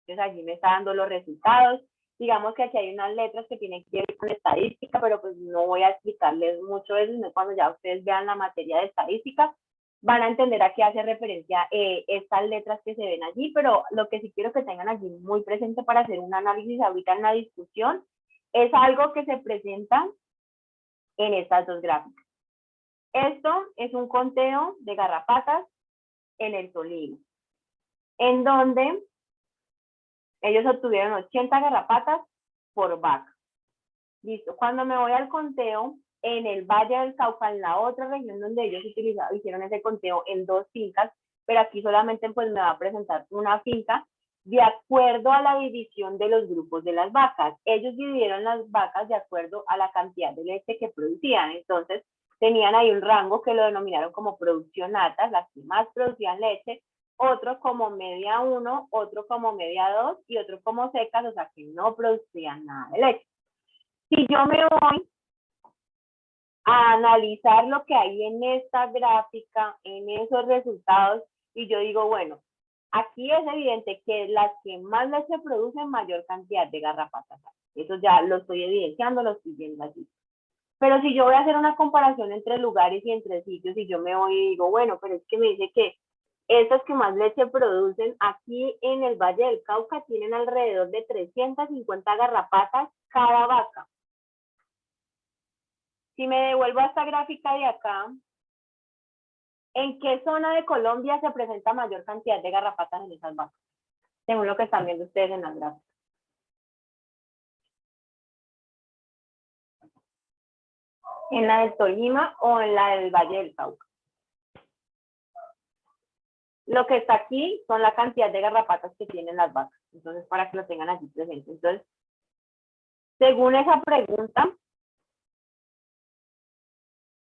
Entonces allí me está dando los resultados. Digamos que aquí hay unas letras que tienen que ver con estadística, pero pues no voy a explicarles mucho eso, sino cuando ya ustedes vean la materia de estadística, van a entender a qué hace referencia estas letras que se ven allí, pero lo que sí quiero que tengan allí muy presente para hacer un análisis ahorita en la discusión, es algo que se presenta en estas dos gráficas. Esto es un conteo de garrapatas en el Tolima, en donde ellos obtuvieron 80 garrapatas por vaca. Listo. Cuando me voy al conteo, en el Valle del Cauca, en la otra región donde ellos hicieron ese conteo en 2 fincas, pero aquí solamente pues me va a presentar una finca, de acuerdo a la división de los grupos de las vacas. Ellos dividieron las vacas de acuerdo a la cantidad de leche que producían. Entonces, tenían ahí un rango que lo denominaron como producción alta, las que más producían leche, otro como media 1, otro como media 2 y otro como secas, o sea que no producían nada de leche. Si yo me voy a analizar lo que hay en esta gráfica, en esos resultados, y yo digo, bueno, aquí es evidente que las que más leche producen mayor cantidad de garrapatas. Eso ya lo estoy evidenciando, lo estoy viendo allí. Pero si yo voy a hacer una comparación entre lugares y entre sitios, y yo me voy y digo, bueno, pero es que me dice que estas que más leche producen aquí en el Valle del Cauca tienen alrededor de 350 garrapatas cada vaca. Si me devuelvo a esta gráfica de acá, ¿En qué zona de Colombia se presenta mayor cantidad de garrapatas en esas vacas? Según lo que están viendo ustedes en las gráficas. ¿En la del Tolima o en la del Valle del Cauca? Lo que está aquí son la cantidad de garrapatas que tienen las vacas. Entonces, para que lo tengan aquí presente. Entonces, según esa pregunta,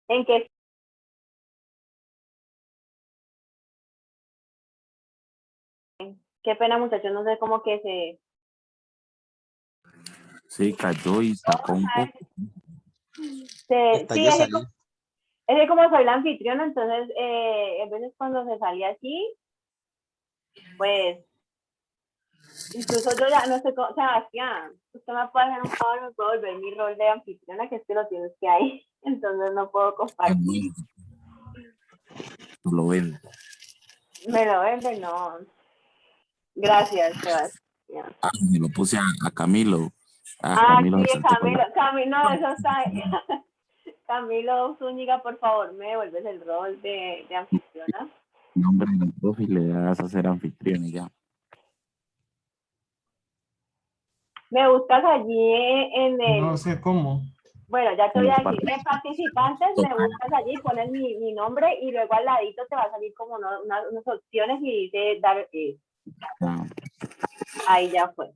¿en qué? Qué pena, muchachos, no sé cómo que se... Sí, cayó y sacó un poco. Sí, es que como soy la anfitriona, entonces, a veces cuando se sale así, pues, incluso yo ya no sé cómo, Sebastián, usted me puede hacer un favor, me puede volver mi rol de anfitriona, que es que lo tienes que ahí, entonces no puedo compartir. Lo ven. Me lo vende, no. Gracias, Sebastián. Ah, me lo puse a Camilo. Ah, Ah, Camilo sí, se saltó con la... Camilo, eso está. Camilo Zúñiga, por favor, me devuelves el rol de anfitriona. nombre del profe y le das a ser anfitrión y ya. Me buscas allí en el... No sé cómo. Bueno, ya te En voy los a decir, en participantes. participantes me buscas allí, pones mi nombre y luego al ladito te va a salir como unas opciones y dice dar... Ah, ahí ya fue.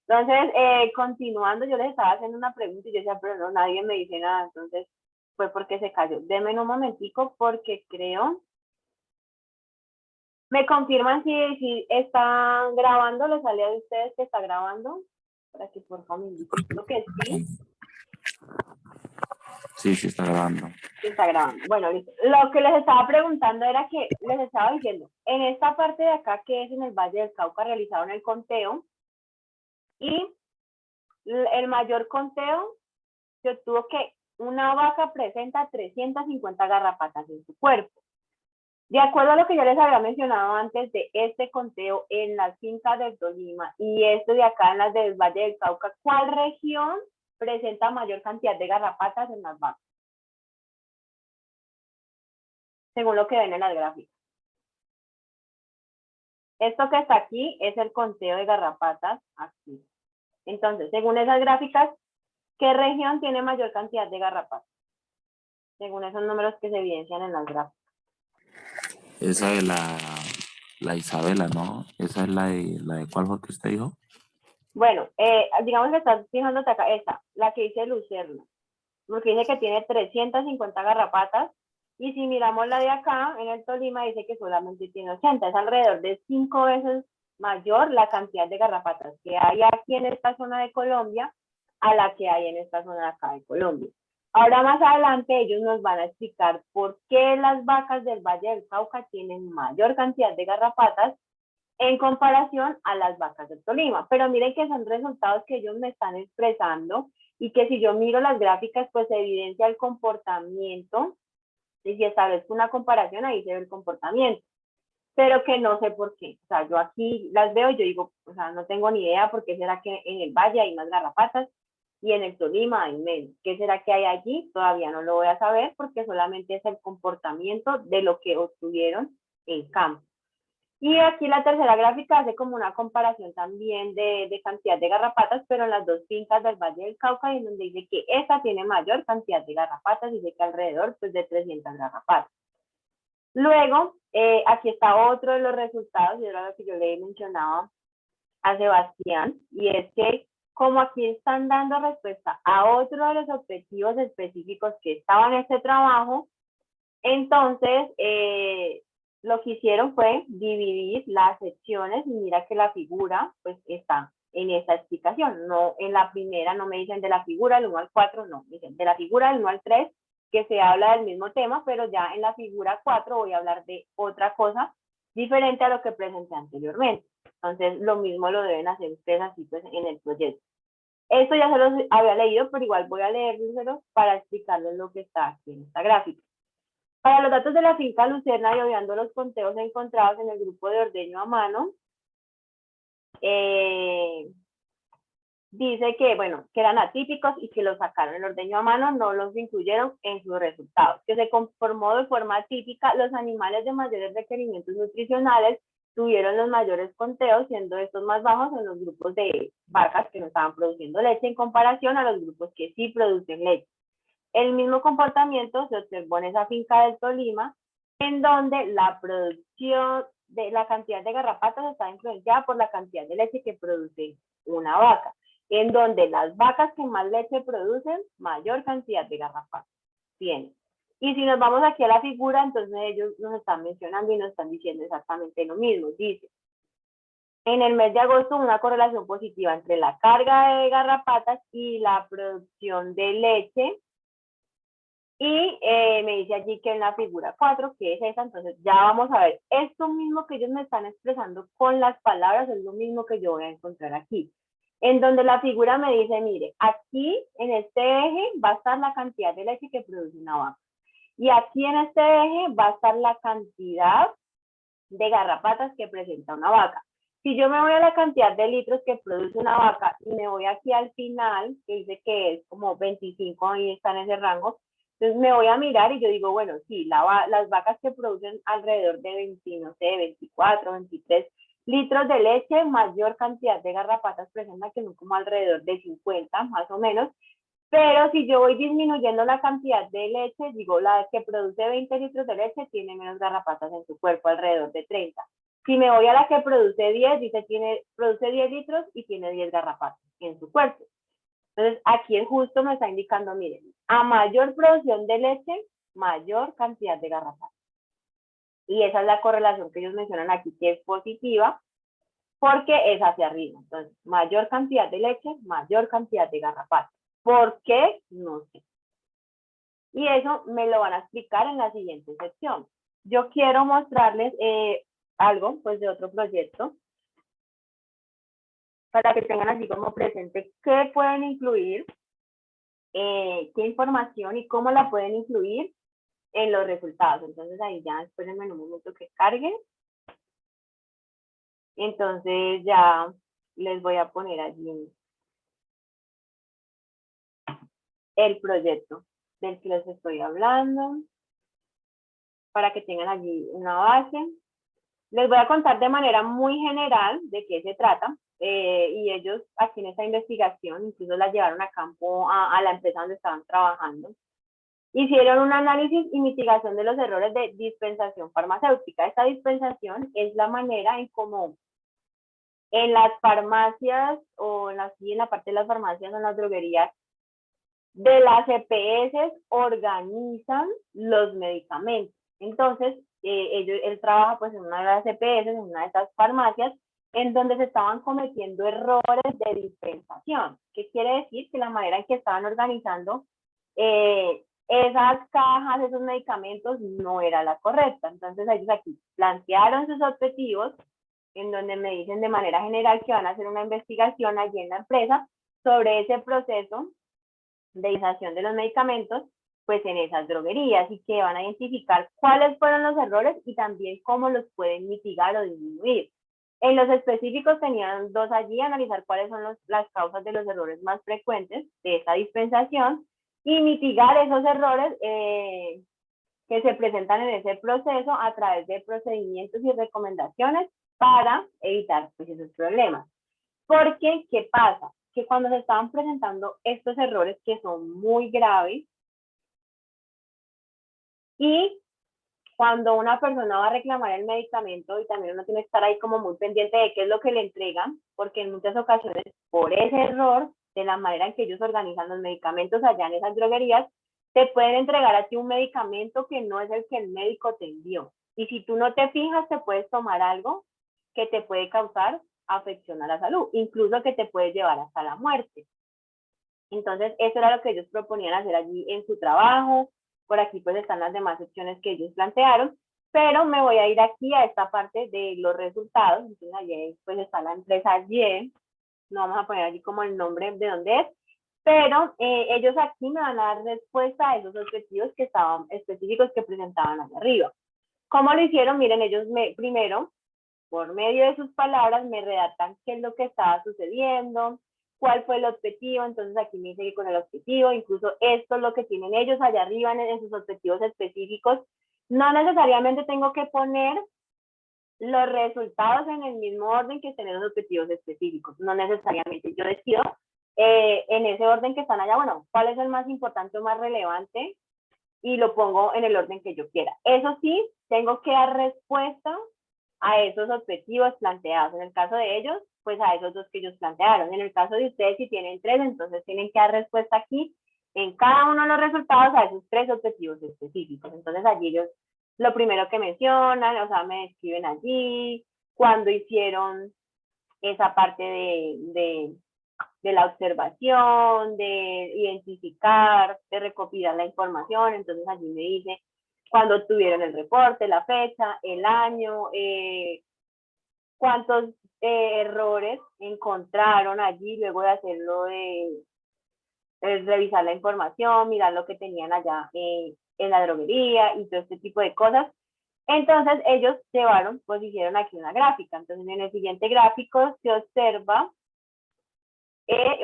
Entonces, continuando, yo les estaba haciendo una pregunta y yo decía, pero no, nadie me dice nada, entonces fue porque se cayó. Denme un momentico porque creo... ¿Me confirman si están grabando? ¿Les sale a ustedes que está grabando? Para que por favor me indiquen. Creo que sí, sí, sí está grabando. sí está grabando. Bueno, listo. Lo que les estaba preguntando era que les estaba diciendo, en esta parte de acá que es en el Valle del Cauca realizaron el conteo y el mayor conteo se obtuvo que una vaca presenta 350 garrapatas en su cuerpo. De acuerdo a lo que yo les había mencionado antes de este conteo en las fincas del Tolima y esto de acá en las del Valle del Cauca, ¿cuál región presenta mayor cantidad de garrapatas en las vacas? Según lo que ven en las gráficas. Esto que está aquí es el conteo de garrapatas aquí. Entonces, según esas gráficas, ¿qué región tiene mayor cantidad de garrapatas? Según esos números que se evidencian en las gráficas. Esa es la Isabela, ¿no? Esa es la de cuál fue que usted dijo. Bueno, digamos que estás fijándote acá, esta, la que dice Lucerna, porque dice que tiene 350 garrapatas, y si miramos la de acá, en el Tolima, dice que solamente tiene 80, es alrededor de 5 veces mayor la cantidad de garrapatas que hay aquí en esta zona de Colombia a la que hay en esta zona de acá de Colombia. Ahora más adelante ellos nos van a explicar por qué las vacas del Valle del Cauca tienen mayor cantidad de garrapatas en comparación a las vacas del Tolima. Pero miren que son resultados que ellos me están expresando y que si yo miro las gráficas, pues se evidencia el comportamiento y si establezco una comparación, ahí se ve el comportamiento. Pero que no sé por qué. O sea, yo aquí las veo y yo digo, o sea, no tengo ni idea por qué será que en el Valle hay más garrapatas y en el Tolima hay menos. ¿Qué será que hay allí? Todavía no lo voy a saber porque solamente es el comportamiento de lo que obtuvieron en campo. Y aquí la tercera gráfica hace como una comparación también de cantidad de garrapatas, pero en las dos fincas del Valle del Cauca, y en donde dice que esta tiene mayor cantidad de garrapatas, dice que alrededor pues, de 300 garrapatas. Luego, aquí está otro de los resultados, y era lo que yo le mencionaba a Sebastián, y es que como aquí están dando respuesta a otro de los objetivos específicos que estaban en este trabajo, entonces, lo que hicieron fue dividir las secciones y mira que la figura pues está en esta explicación. No, en la primera no me dicen de la figura del 1 al 4, no, dicen de la figura del 1 al 3, que se habla del mismo tema, pero ya en la figura 4 voy a hablar de otra cosa diferente a lo que presenté anteriormente. Entonces, lo mismo lo deben hacer ustedes así pues en el proyecto. Esto ya se los había leído, pero igual voy a leérselos para explicarles lo que está aquí en esta gráfica. Para los datos de la finca Lucerna y obviando los conteos encontrados en el grupo de ordeño a mano, dice que, bueno, que eran atípicos y que los sacaron el ordeño a mano, no los incluyeron en sus resultados, que se conformó de forma atípica, los animales de mayores requerimientos nutricionales tuvieron los mayores conteos, siendo estos más bajos en los grupos de vacas que no estaban produciendo leche en comparación a los grupos que sí producen leche. El mismo comportamiento se observó en esa finca del Tolima, en donde la producción de la cantidad de garrapatas está influenciada por la cantidad de leche que produce una vaca, en donde las vacas que más leche producen, mayor cantidad de garrapatas tienen. Y si nos vamos aquí a la figura, entonces ellos nos están mencionando y nos están diciendo exactamente lo mismo. Dice, en el mes de agosto una correlación positiva entre la carga de garrapatas y la producción de leche. Y me dice allí que en la figura 4, que es esa, entonces ya vamos a ver, esto mismo que ellos me están expresando con las palabras es lo mismo que yo voy a encontrar aquí. En donde la figura me dice, mire, aquí en este eje va a estar la cantidad de leche que produce una vaca. Y aquí en este eje va a estar la cantidad de garrapatas que presenta una vaca. Si yo me voy a la cantidad de litros que produce una vaca y me voy aquí al final, que dice que es como 25 y está en ese rango, entonces me voy a mirar y yo digo, bueno, sí, las vacas que producen alrededor de 20, no sé, 24, 23 litros de leche, mayor cantidad de garrapatas presentan, que son como alrededor de 50 más o menos. Pero si yo voy disminuyendo la cantidad de leche, digo, la que produce 20 litros de leche tiene menos garrapatas en su cuerpo, alrededor de 30. Si me voy a la que produce 10, dice, produce 10 litros y tiene 10 garrapatas en su cuerpo. Entonces, aquí el justo me está indicando, miren, a mayor producción de leche, mayor cantidad de garrapatas. Y esa es la correlación que ellos mencionan aquí, que es positiva, porque es hacia arriba. Entonces, mayor cantidad de leche, mayor cantidad de garrapatas. ¿Por qué? No sé. Y eso me lo van a explicar en la siguiente sección. Yo quiero mostrarles algo pues de otro proyecto para que tengan así como presente qué pueden incluir, qué información y cómo la pueden incluir en los resultados. Entonces ahí ya espérenme un momento que carguen. Entonces ya les voy a poner allí el proyecto del que les estoy hablando para que tengan allí una base. Les voy a contar de manera muy general de qué se trata. Y ellos aquí en esta investigación incluso la llevaron a campo a la empresa donde estaban trabajando. Hicieron un análisis y mitigación de los errores de dispensación farmacéutica. Esta dispensación es la manera en cómo en las farmacias o en la parte de las farmacias o en las droguerías de las EPS organizan los medicamentos. Entonces, él trabaja pues en una de las EPS, en una de estas farmacias, en donde se estaban cometiendo errores de dispensación. ¿Qué quiere decir? Que la manera en que estaban organizando esas cajas, esos medicamentos, no era la correcta. Entonces ellos aquí plantearon sus objetivos, en donde me dicen de manera general que van a hacer una investigación allí en la empresa sobre ese proceso de dispensación de los medicamentos, pues en esas droguerías, y que van a identificar cuáles fueron los errores y también cómo los pueden mitigar o disminuir. En los específicos tenían dos allí, analizar cuáles son las causas de los errores más frecuentes de esa dispensación y mitigar esos errores que se presentan en ese proceso a través de procedimientos y recomendaciones para evitar pues, esos problemas. Porque, ¿qué pasa? Que cuando se estaban presentando estos errores que son muy graves y cuando una persona va a reclamar el medicamento y también uno tiene que estar ahí como muy pendiente de qué es lo que le entregan, porque en muchas ocasiones por ese error de la manera en que ellos organizan los medicamentos allá en esas droguerías, te pueden entregar a ti un medicamento que no es el que el médico te envió. Y si tú no te fijas, te puedes tomar algo que te puede causar afección a la salud, incluso que te puede llevar hasta la muerte. Entonces, eso era lo que ellos proponían hacer allí en su trabajo. Por aquí pues están las demás opciones que ellos plantearon, pero me voy a ir aquí a esta parte de los resultados. Entonces, allí pues está la empresa Y, no vamos a poner allí como el nombre de dónde es, pero ellos aquí me van a dar respuesta a esos objetivos que estaban específicos que presentaban allá arriba. ¿Cómo lo hicieron? Miren, ellos primero, por medio de sus palabras, me redactan qué es lo que estaba sucediendo, cuál fue el objetivo, entonces aquí me dice que con el objetivo, incluso esto es lo que tienen ellos allá arriba en sus objetivos específicos. No necesariamente tengo que poner los resultados en el mismo orden que estén los objetivos específicos, no necesariamente. Yo decido en ese orden que están allá, bueno, cuál es el más importante o más relevante y lo pongo en el orden que yo quiera. Eso sí, tengo que dar respuesta a esos objetivos planteados. En el caso de ellos, pues a esos dos que ellos plantearon. En el caso de ustedes, si tienen 3, entonces tienen que dar respuesta aquí en cada uno de los resultados a esos 3 objetivos específicos. Entonces allí ellos, lo primero que mencionan, o sea, me describen allí, cuando hicieron esa parte de la observación, de identificar, de recopilar la información. Entonces allí me dice cuándo tuvieron el reporte, la fecha, el año, cuántos errores encontraron allí luego de hacerlo de revisar la información, mirar lo que tenían allá en la droguería y todo este tipo de cosas. Entonces ellos llevaron, pues hicieron aquí una gráfica. Entonces en el siguiente gráfico se observa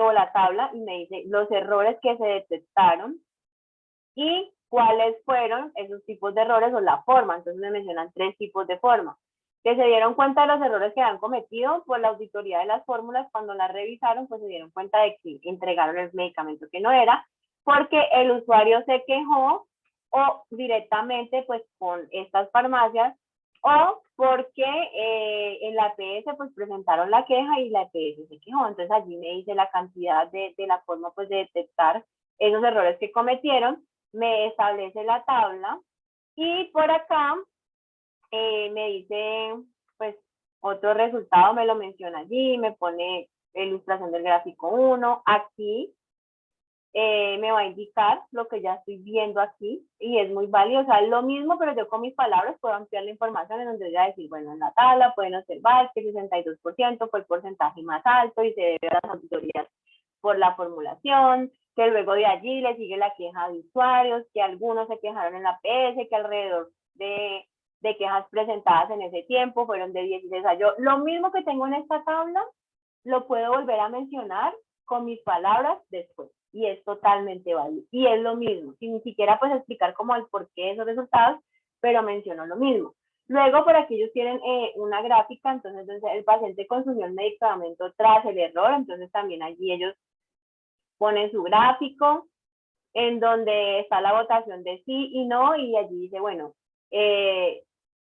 o la tabla y me dice los errores que se detectaron y cuáles fueron esos tipos de errores o la forma. Entonces me mencionan 3 tipos de forma. Que se dieron cuenta de los errores que han cometido por la auditoría de las fórmulas, cuando las revisaron, pues se dieron cuenta de que entregaron el medicamento que no era, porque el usuario se quejó o directamente pues con estas farmacias o porque en la EPS pues presentaron la queja y la EPS se quejó. Entonces allí me dice la cantidad de la forma pues de detectar esos errores que cometieron, me establece la tabla y por acá me dice pues otro resultado, me lo menciona allí, me pone ilustración del gráfico 1, aquí me va a indicar lo que ya estoy viendo aquí y es muy válido, o sea, es lo mismo, pero yo con mis palabras puedo ampliar la información en donde voy a decir, bueno, en la tabla pueden observar que el 62% fue el porcentaje más alto y se debe a las auditorías por la formulación, que luego de allí le sigue la queja de usuarios, que algunos se quejaron en la PS, que alrededor de quejas presentadas en ese tiempo fueron de 16 a yo. Lo mismo que tengo en esta tabla, lo puedo volver a mencionar con mis palabras después y es totalmente válido. Y es lo mismo, sin ni siquiera pues explicar como el porqué de esos resultados, pero menciono lo mismo. Luego por aquí ellos tienen una gráfica, entonces el paciente consumió el medicamento tras el error, entonces también allí ellos ponen su gráfico en donde está la votación de sí y no, y allí dice, bueno,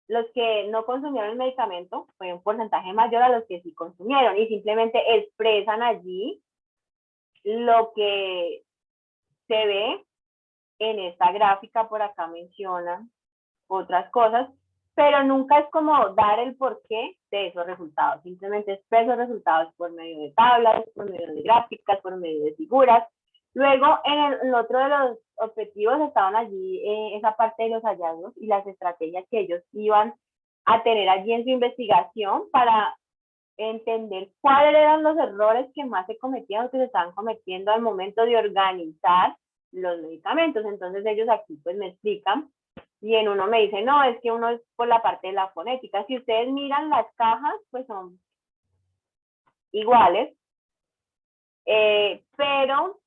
los que no consumieron el medicamento fue un porcentaje mayor a los que sí consumieron, y simplemente expresan allí lo que se ve en esta gráfica. Por acá mencionan otras cosas, pero nunca es como dar el porqué de esos resultados, simplemente expreso resultados por medio de tablas, por medio de gráficas, por medio de figuras. Luego, en el otro de los objetivos estaban allí esa parte de los hallazgos y las estrategias que ellos iban a tener allí en su investigación para entender cuáles eran los errores que más se cometían o que se estaban cometiendo al momento de organizar los medicamentos. Entonces ellos aquí pues me explican y en uno me dice, no, es que uno es por la parte de la fonética. Si ustedes miran las cajas, pues son iguales, pero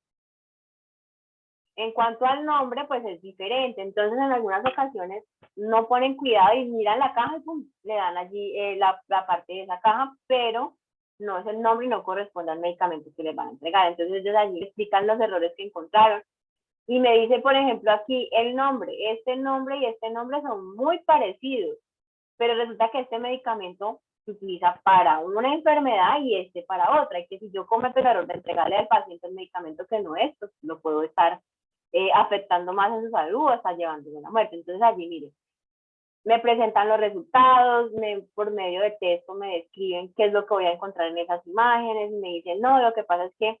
en cuanto al nombre, pues es diferente. Entonces en algunas ocasiones no ponen cuidado y miran la caja y pum, le dan allí la parte de esa caja, pero no es el nombre y no corresponde al medicamento que les van a entregar. Entonces ellos allí explican los errores que encontraron. Y me dice, por ejemplo, aquí el nombre, este nombre y este nombre son muy parecidos, pero resulta que este medicamento se utiliza para una enfermedad y este para otra. Y que si yo cometo el error de entregarle al paciente el medicamento que no es, pues lo puedo estar afectando más a su salud o hasta llevándole a la muerte. Entonces allí, miren, me presentan los resultados, por medio de texto me describen qué es lo que voy a encontrar en esas imágenes, y me dicen, no, lo que pasa es que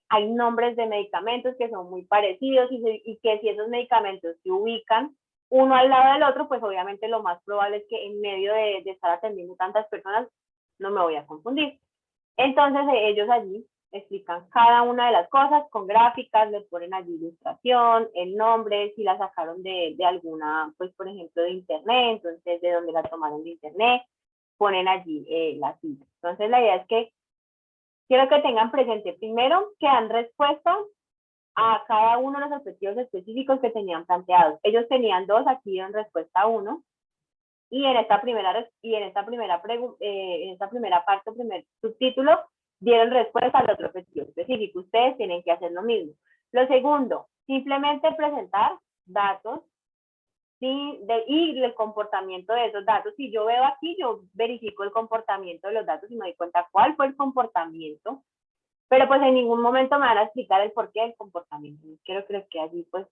hay nombres de medicamentos que son muy parecidos y que si esos medicamentos se ubican uno al lado del otro, pues obviamente lo más probable es que en medio de estar atendiendo tantas personas no me voy a confundir. Entonces ellos allí explican cada una de las cosas con gráficas, les ponen allí ilustración, el nombre, si la sacaron de alguna, pues por ejemplo de internet, entonces de donde la tomaron de internet, ponen allí la cita. Entonces la idea es que quiero que tengan presente primero que dan respuesta a cada uno de los objetivos específicos que tenían planteados. Ellos tenían 2, aquí dieron respuesta a 1. Y en esta primera parte, primer subtítulo, dieron respuesta al otro objetivo específico. Ustedes tienen que hacer lo mismo. Lo segundo, simplemente presentar datos y el comportamiento de esos datos. Si yo veo aquí, yo verifico el comportamiento de los datos y me doy cuenta cuál fue el comportamiento, pero pues en ningún momento me van a explicar el porqué del comportamiento. Quiero que allí pues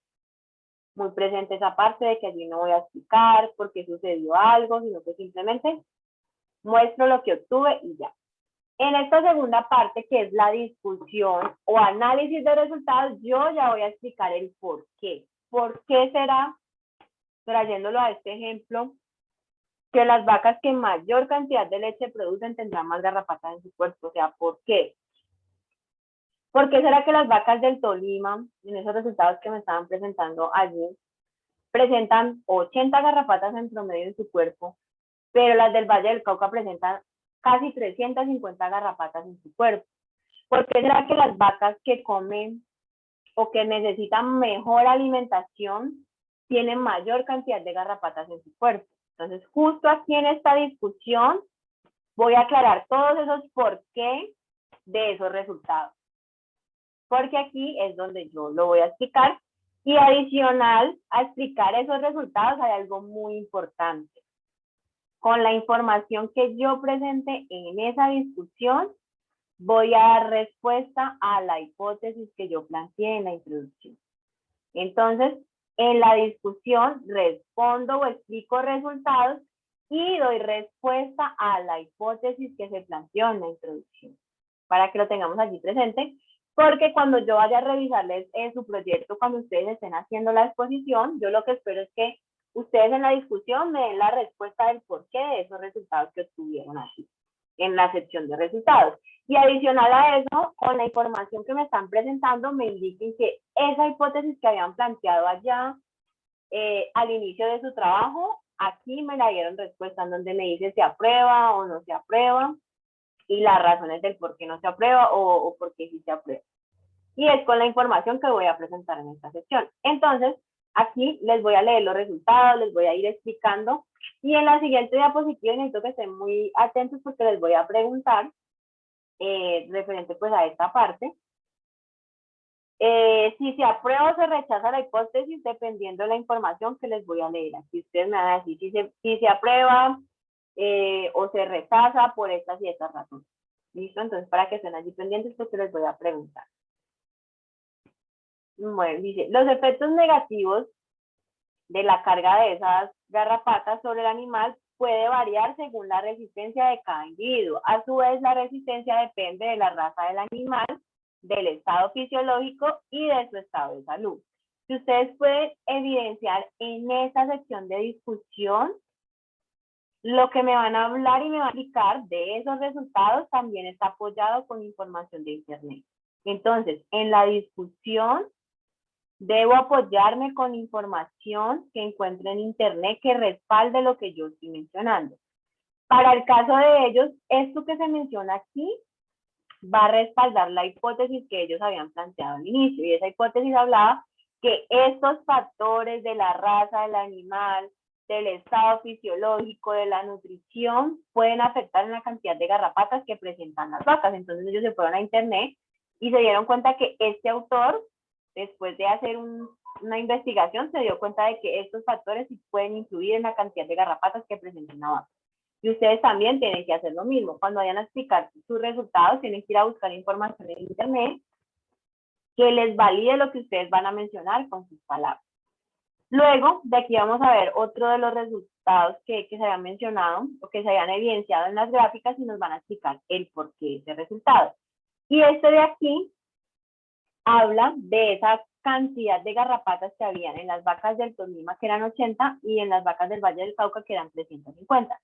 muy presente esa parte de que allí no voy a explicar por qué sucedió algo, sino que simplemente muestro lo que obtuve y ya. En esta segunda parte, que es la discusión o análisis de resultados, yo ya voy a explicar el por qué. ¿Por qué será, trayéndolo a este ejemplo, que las vacas que mayor cantidad de leche producen tendrán más garrapatas en su cuerpo? O sea, ¿por qué? ¿Por qué será que las vacas del Tolima, en esos resultados que me estaban presentando allí, presentan 80 garrapatas en promedio en su cuerpo, pero las del Valle del Cauca presentan casi 350 garrapatas en su cuerpo? ¿Por qué será que las vacas que comen o que necesitan mejor alimentación tienen mayor cantidad de garrapatas en su cuerpo? Entonces, justo aquí en esta discusión voy a aclarar todos esos por qué de esos resultados, porque aquí es donde yo lo voy a explicar. Y adicional a explicar esos resultados hay algo muy importante. Con la información que yo presente en esa discusión, voy a dar respuesta a la hipótesis que yo planteé en la introducción. Entonces, en la discusión respondo o explico resultados y doy respuesta a la hipótesis que se planteó en la introducción, para que lo tengamos allí presente, porque cuando yo vaya a revisarles su proyecto, cuando ustedes estén haciendo la exposición, yo lo que espero es que ustedes en la discusión me den la respuesta del porqué de esos resultados que obtuvieron aquí, en la sección de resultados. Y adicional a eso, con la información que me están presentando, me indiquen que esa hipótesis que habían planteado allá al inicio de su trabajo, aquí me la dieron respuesta en donde me dice si aprueba o no se aprueba, y las razones del por qué no se aprueba o por qué sí se aprueba. Y es con la información que voy a presentar en esta sección. Entonces, aquí les voy a leer los resultados, les voy a ir explicando, y en la siguiente diapositiva necesito que estén muy atentos porque les voy a preguntar referente pues a esta parte. Si se aprueba o se rechaza la hipótesis dependiendo de la información que les voy a leer. Aquí ustedes me van a decir si se aprueba o se rechaza por estas y estas razones. ¿Listo? Entonces, para que estén allí pendientes, porque les voy a preguntar. Bueno, dice, los efectos negativos de la carga de esas garrapatas sobre el animal puede variar según la resistencia de cada individuo. A su vez, la resistencia depende de la raza del animal, del estado fisiológico y de su estado de salud. Si ustedes pueden evidenciar en esta sección de discusión, lo que me van a hablar y me van a explicar de esos resultados también está apoyado con información de internet. Entonces, en la discusión, debo apoyarme con información que encuentre en internet que respalde lo que yo estoy mencionando. Para el caso de ellos, esto que se menciona aquí va a respaldar la hipótesis que ellos habían planteado al inicio. Y esa hipótesis hablaba que estos factores de la raza del animal, del estado fisiológico, de la nutrición, pueden afectar en la cantidad de garrapatas que presentan las vacas. Entonces ellos se fueron a internet y se dieron cuenta que este autor, después de hacer una investigación, se dio cuenta de que estos factores sí pueden influir en la cantidad de garrapatas que presenta una vaca. Y ustedes también tienen que hacer lo mismo. Cuando vayan a explicar sus resultados, tienen que ir a buscar información en internet que les valide lo que ustedes van a mencionar con sus palabras. Luego, de aquí vamos a ver otro de los resultados que se habían mencionado o que se habían evidenciado en las gráficas y nos van a explicar el porqué de ese resultado. Y este de aquí habla de esa cantidad de garrapatas que habían en las vacas del Tolima, que eran 80, y en las vacas del Valle del Cauca, que eran 350.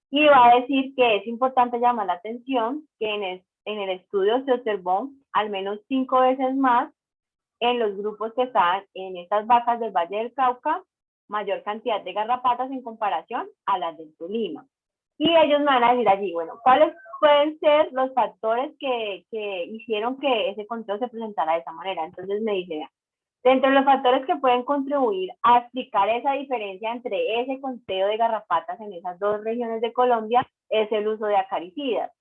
Y va a decir que es importante llamar la atención que en el estudio se observó al menos 5 veces más en los grupos que estaban en estas vacas del Valle del Cauca, mayor cantidad de garrapatas en comparación a las del Tolima. Y ellos me van a decir allí, bueno, ¿cuáles pueden ser los factores que hicieron que ese conteo se presentara de esa manera? Entonces me dice, vea, dentro de los factores que pueden contribuir a explicar esa diferencia entre ese conteo de garrapatas en esas dos regiones de Colombia es el uso de acaricidas.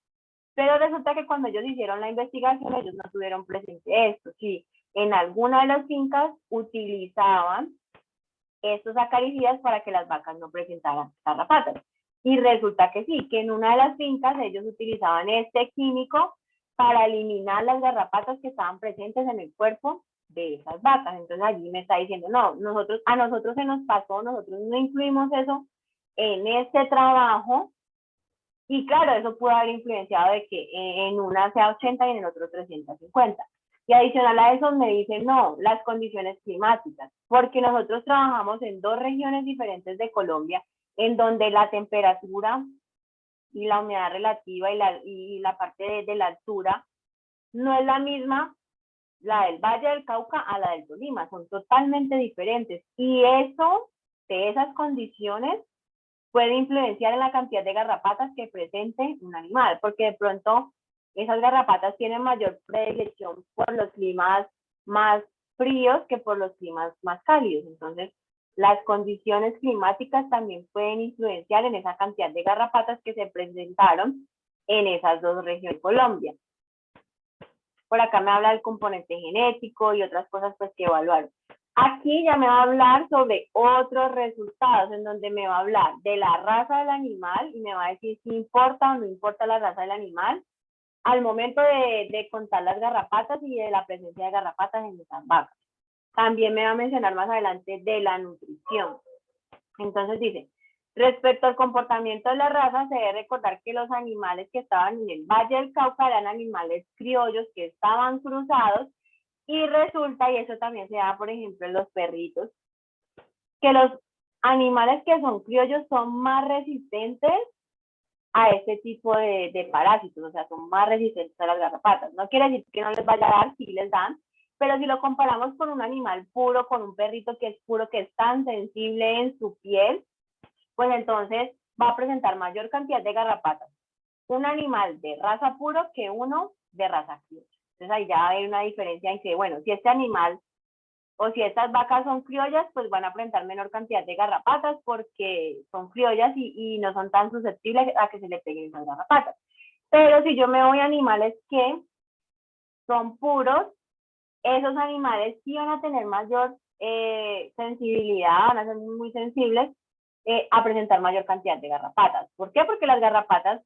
Pero resulta que cuando ellos hicieron la investigación, ellos no tuvieron presente esto. Sí, en alguna de las fincas utilizaban estos acaricidas para que las vacas no presentaran garrapatas. Y resulta que sí, que en una de las fincas ellos utilizaban este químico para eliminar las garrapatas que estaban presentes en el cuerpo de esas vacas. Entonces allí me está diciendo, no, a nosotros se nos pasó, nosotros no incluimos eso en este trabajo. Y claro, eso pudo haber influenciado de que en una sea 80 y en el otro 350. Y adicional a eso me dicen, no, las condiciones climáticas, porque nosotros trabajamos en dos regiones diferentes de Colombia, en donde la temperatura y la humedad relativa y la parte de la altura no es la misma, la del Valle del Cauca a la del Tolima, son totalmente diferentes. Y eso, de esas condiciones, puede influenciar en la cantidad de garrapatas que presente un animal, porque de pronto esas garrapatas tienen mayor predilección por los climas más fríos que por los climas más cálidos. Entonces, las condiciones climáticas también pueden influenciar en esa cantidad de garrapatas que se presentaron en esas dos regiones de Colombia. Por acá me habla del componente genético y otras cosas pues que evaluaron. Aquí ya me va a hablar sobre otros resultados, en donde me va a hablar de la raza del animal y me va a decir si importa o no importa la raza del animal al momento de contar las garrapatas y de la presencia de garrapatas en esas vacas. También me va a mencionar más adelante de la nutrición. Entonces dice, respecto al comportamiento de la raza, se debe recordar que los animales que estaban en el Valle del Cauca eran animales criollos que estaban cruzados. Y resulta, y eso también se da, por ejemplo, en los perritos, que los animales que son criollos son más resistentes a este tipo de parásitos, o sea, son más resistentes a las garrapatas. No quiere decir que no les vaya a dar, sí les dan, pero si lo comparamos con un animal puro, con un perrito que es puro, que es tan sensible en su piel, pues entonces va a presentar mayor cantidad de garrapatas. Un animal de raza puro que uno de raza criolla. Entonces ahí ya hay una diferencia en que, bueno, si este animal o si estas vacas son criollas, pues van a presentar menor cantidad de garrapatas porque son criollas y no son tan susceptibles a que se le peguen esas garrapatas. Pero si yo me voy a animales que son puros, esos animales sí van a tener mayor sensibilidad, van a ser muy sensibles a presentar mayor cantidad de garrapatas. ¿Por qué? Porque las garrapatas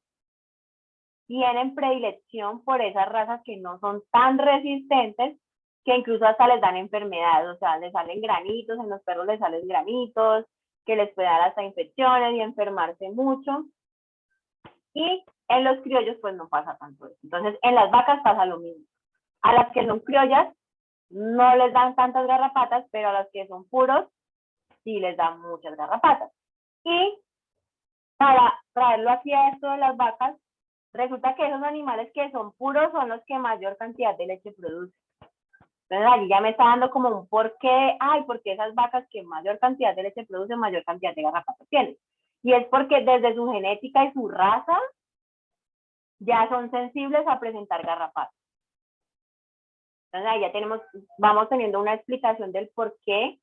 tienen predilección por esas razas que no son tan resistentes, que incluso hasta les dan enfermedades, o sea, les salen granitos, en los perros les salen granitos, que les puede dar hasta infecciones y enfermarse mucho. Y en los criollos pues no pasa tanto eso. Entonces en las vacas pasa lo mismo. A las que son criollas no les dan tantas garrapatas, pero a las que son puros sí les dan muchas garrapatas. Y para traerlo aquí a esto de las vacas, resulta que esos animales que son puros son los que mayor cantidad de leche producen. Entonces allí ya me está dando como un por qué, porque esas vacas que mayor cantidad de leche producen, mayor cantidad de garrapatas tienen. Y es porque desde su genética y su raza ya son sensibles a presentar garrapatas. Entonces ahí ya vamos teniendo una explicación del por qué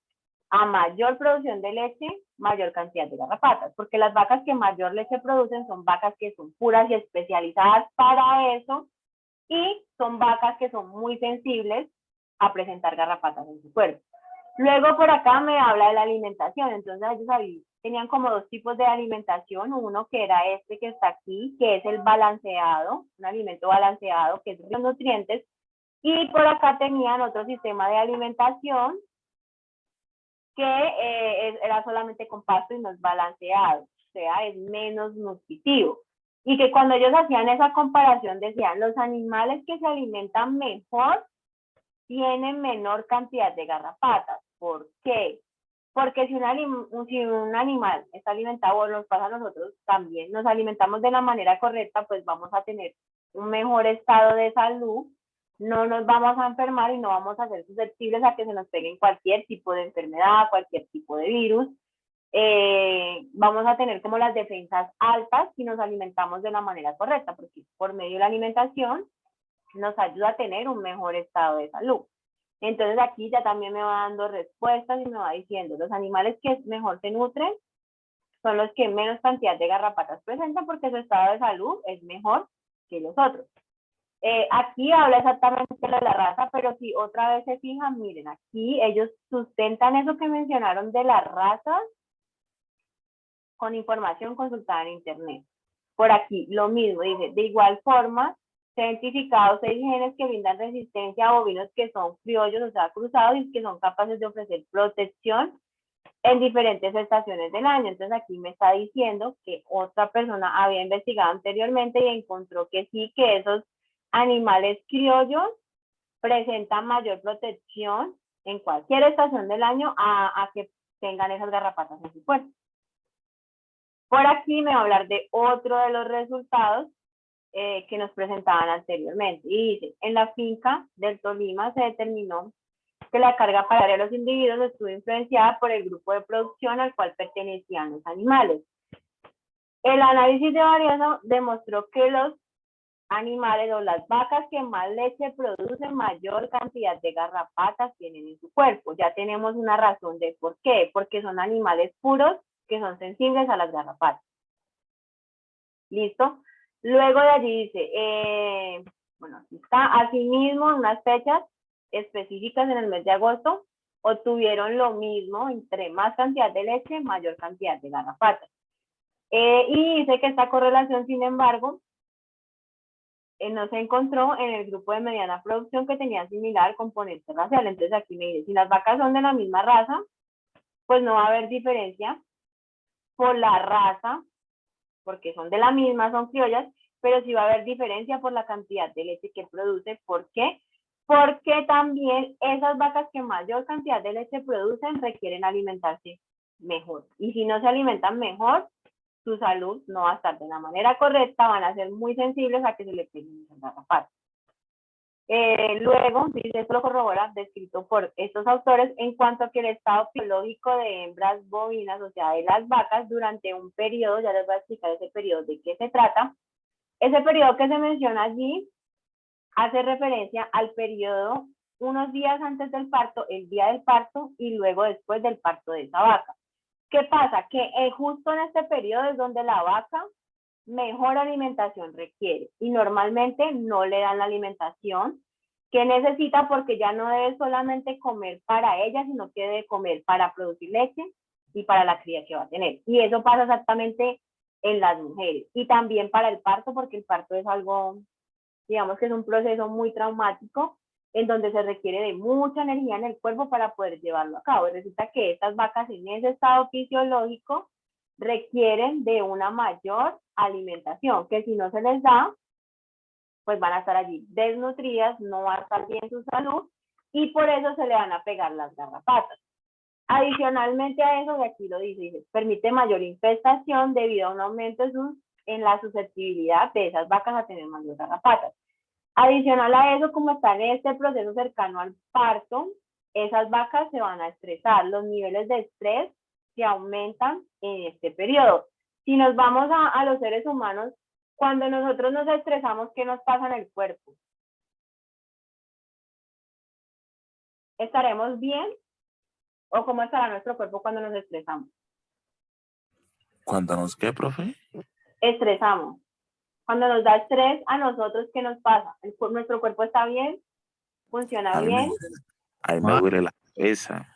a mayor producción de leche, mayor cantidad de garrapatas, porque las vacas que mayor leche producen son vacas que son puras y especializadas para eso, y son vacas que son muy sensibles a presentar garrapatas en su cuerpo. Luego por acá me habla de la alimentación, entonces ellos ahí tenían como dos tipos de alimentación, uno que era este que está aquí, que es el balanceado, un alimento balanceado, que es los nutrientes, y por acá tenían otro sistema de alimentación que era solamente con pasto y no es balanceado, o sea, es menos nutritivo. Y que cuando ellos hacían esa comparación decían, los animales que se alimentan mejor tienen menor cantidad de garrapatas. ¿Por qué? Porque si un animal está alimentado, o nos pasa a nosotros también, nos alimentamos de la manera correcta, pues vamos a tener un mejor estado de salud, no nos vamos a enfermar y no vamos a ser susceptibles a que se nos peguen cualquier tipo de enfermedad, cualquier tipo de virus. vamos a tener como las defensas altas si nos alimentamos de la manera correcta, porque por medio de la alimentación nos ayuda a tener un mejor estado de salud. Entonces aquí ya también me va dando respuestas y me va diciendo, los animales que mejor se nutren son los que menos cantidad de garrapatas presentan porque su estado de salud es mejor que los otros. Aquí habla exactamente de la raza, pero si otra vez se fijan, miren, aquí ellos sustentan eso que mencionaron de las razas con información consultada en internet. Por aquí, lo mismo, dice, de igual forma, se han identificado 6 genes que brindan resistencia a bovinos que son criollos, o sea, cruzados, y que son capaces de ofrecer protección en diferentes estaciones del año. Entonces aquí me está diciendo que otra persona había investigado anteriormente y encontró que sí, que esos animales criollos presentan mayor protección en cualquier estación del año a que tengan esas garrapatas en su cuerpo. Por aquí me va a hablar de otro de los resultados que nos presentaban anteriormente. Y dice, en la finca del Tolima se determinó que la carga pararia de los individuos estuvo influenciada por el grupo de producción al cual pertenecían los animales. El análisis de varianza demostró que los animales o las vacas que más leche producen, mayor cantidad de garrapatas tienen en su cuerpo. Ya tenemos una razón de por qué, porque son animales puros que son sensibles a las garrapatas. ¿Listo? Luego de allí dice, bueno, aquí está, asimismo, en unas fechas específicas en el mes de agosto, obtuvieron lo mismo, entre más cantidad de leche, mayor cantidad de garrapatas. Y dice que esta correlación, sin embargo, no se encontró en el grupo de mediana producción que tenía similar componente racial. Entonces aquí me dice, si las vacas son de la misma raza, pues no va a haber diferencia por la raza, porque son de la misma, son criollas, pero sí va a haber diferencia por la cantidad de leche que produce. ¿Por qué? Porque también esas vacas que mayor cantidad de leche producen requieren alimentarse mejor. Y si no se alimentan mejor, su salud no va a estar de la manera correcta, van a ser muy sensibles a que se les peguen las garrapatas. Luego, dice, esto lo corrobora, descrito por estos autores, en cuanto a que el estado biológico de hembras bovinas, o sea, de las vacas, durante un periodo, ya les voy a explicar ese periodo de qué se trata. Ese periodo que se menciona allí hace referencia al periodo unos días antes del parto, el día del parto y luego después del parto de esa vaca. ¿Qué pasa? Que justo en este periodo es donde la vaca mejor alimentación requiere y normalmente no le dan la alimentación que necesita porque ya no debe solamente comer para ella, sino que debe comer para producir leche y para la cría que va a tener. Y eso pasa exactamente en las mujeres y también para el parto, porque el parto es algo, digamos que es un proceso muy traumático en donde se requiere de mucha energía en el cuerpo para poder llevarlo a cabo. Resulta que estas vacas en ese estado fisiológico requieren de una mayor alimentación, que si no se les da, pues van a estar allí desnutridas, no va a estar bien su salud y por eso se le van a pegar las garrapatas. Adicionalmente a eso, de aquí lo dice, permite mayor infestación debido a un aumento en la susceptibilidad de esas vacas a tener mayor garrapatas. Adicional a eso, como está en este proceso cercano al parto, esas vacas se van a estresar, los niveles de estrés se aumentan en este periodo. Si nos vamos a los seres humanos, cuando nosotros nos estresamos, ¿qué nos pasa en el cuerpo? ¿Estaremos bien? ¿O cómo estará nuestro cuerpo cuando nos estresamos? ¿Cuándo nos qué, profe? Estresamos. Cuando nos da estrés a nosotros, ¿qué nos pasa? ¿Nuestro cuerpo está bien? ¿Funciona bien? A mí me duele la cabeza.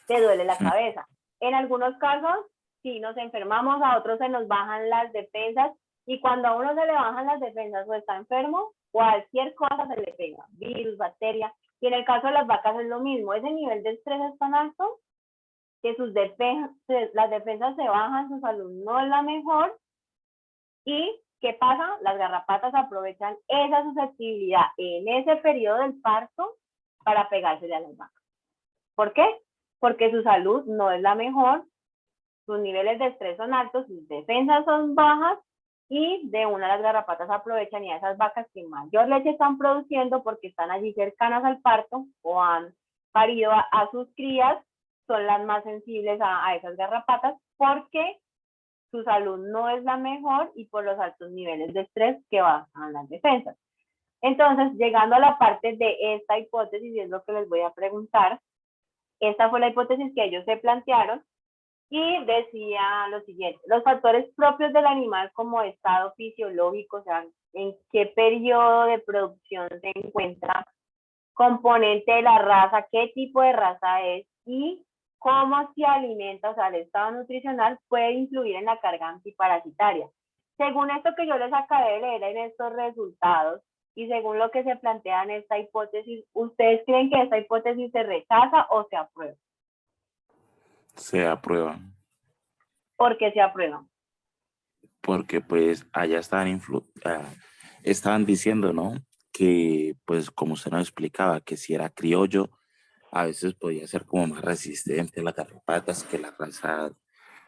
Te duele la cabeza. En algunos casos, sí, nos enfermamos, a otros se nos bajan las defensas y cuando a uno se le bajan las defensas o está enfermo, cualquier cosa se le pega, virus, bacteria. Y en el caso de las vacas es lo mismo, ese nivel de estrés es tan alto que las defensas se bajan, su salud no es la mejor. ¿Y qué pasa? Las garrapatas aprovechan esa susceptibilidad en ese periodo del parto para pegársele a las vacas. ¿Por qué? Porque su salud no es la mejor, sus niveles de estrés son altos, sus defensas son bajas y de una las garrapatas aprovechan y a esas vacas que mayor leche están produciendo porque están allí cercanas al parto o han parido a sus crías, son las más sensibles a esas garrapatas porque su salud no es la mejor y por los altos niveles de estrés que bajan las defensas. Entonces, llegando a la parte de esta hipótesis, y es lo que les voy a preguntar, esta fue la hipótesis que ellos se plantearon y decía lo siguiente: los factores propios del animal como estado fisiológico, o sea, en qué periodo de producción se encuentra, componente de la raza, qué tipo de raza es y cómo se alimenta, o sea, el estado nutricional puede influir en la carga antiparasitaria. Según esto que yo les acabé de leer en estos resultados y según lo que se plantea en esta hipótesis, ¿ustedes creen que esta hipótesis se rechaza o se aprueba? Se aprueba. ¿Por qué se aprueba? Porque pues allá estaban diciendo, ¿no? Que pues como usted nos explicaba, que si era criollo, a veces podía ser como más resistente a las garrapatas que la raza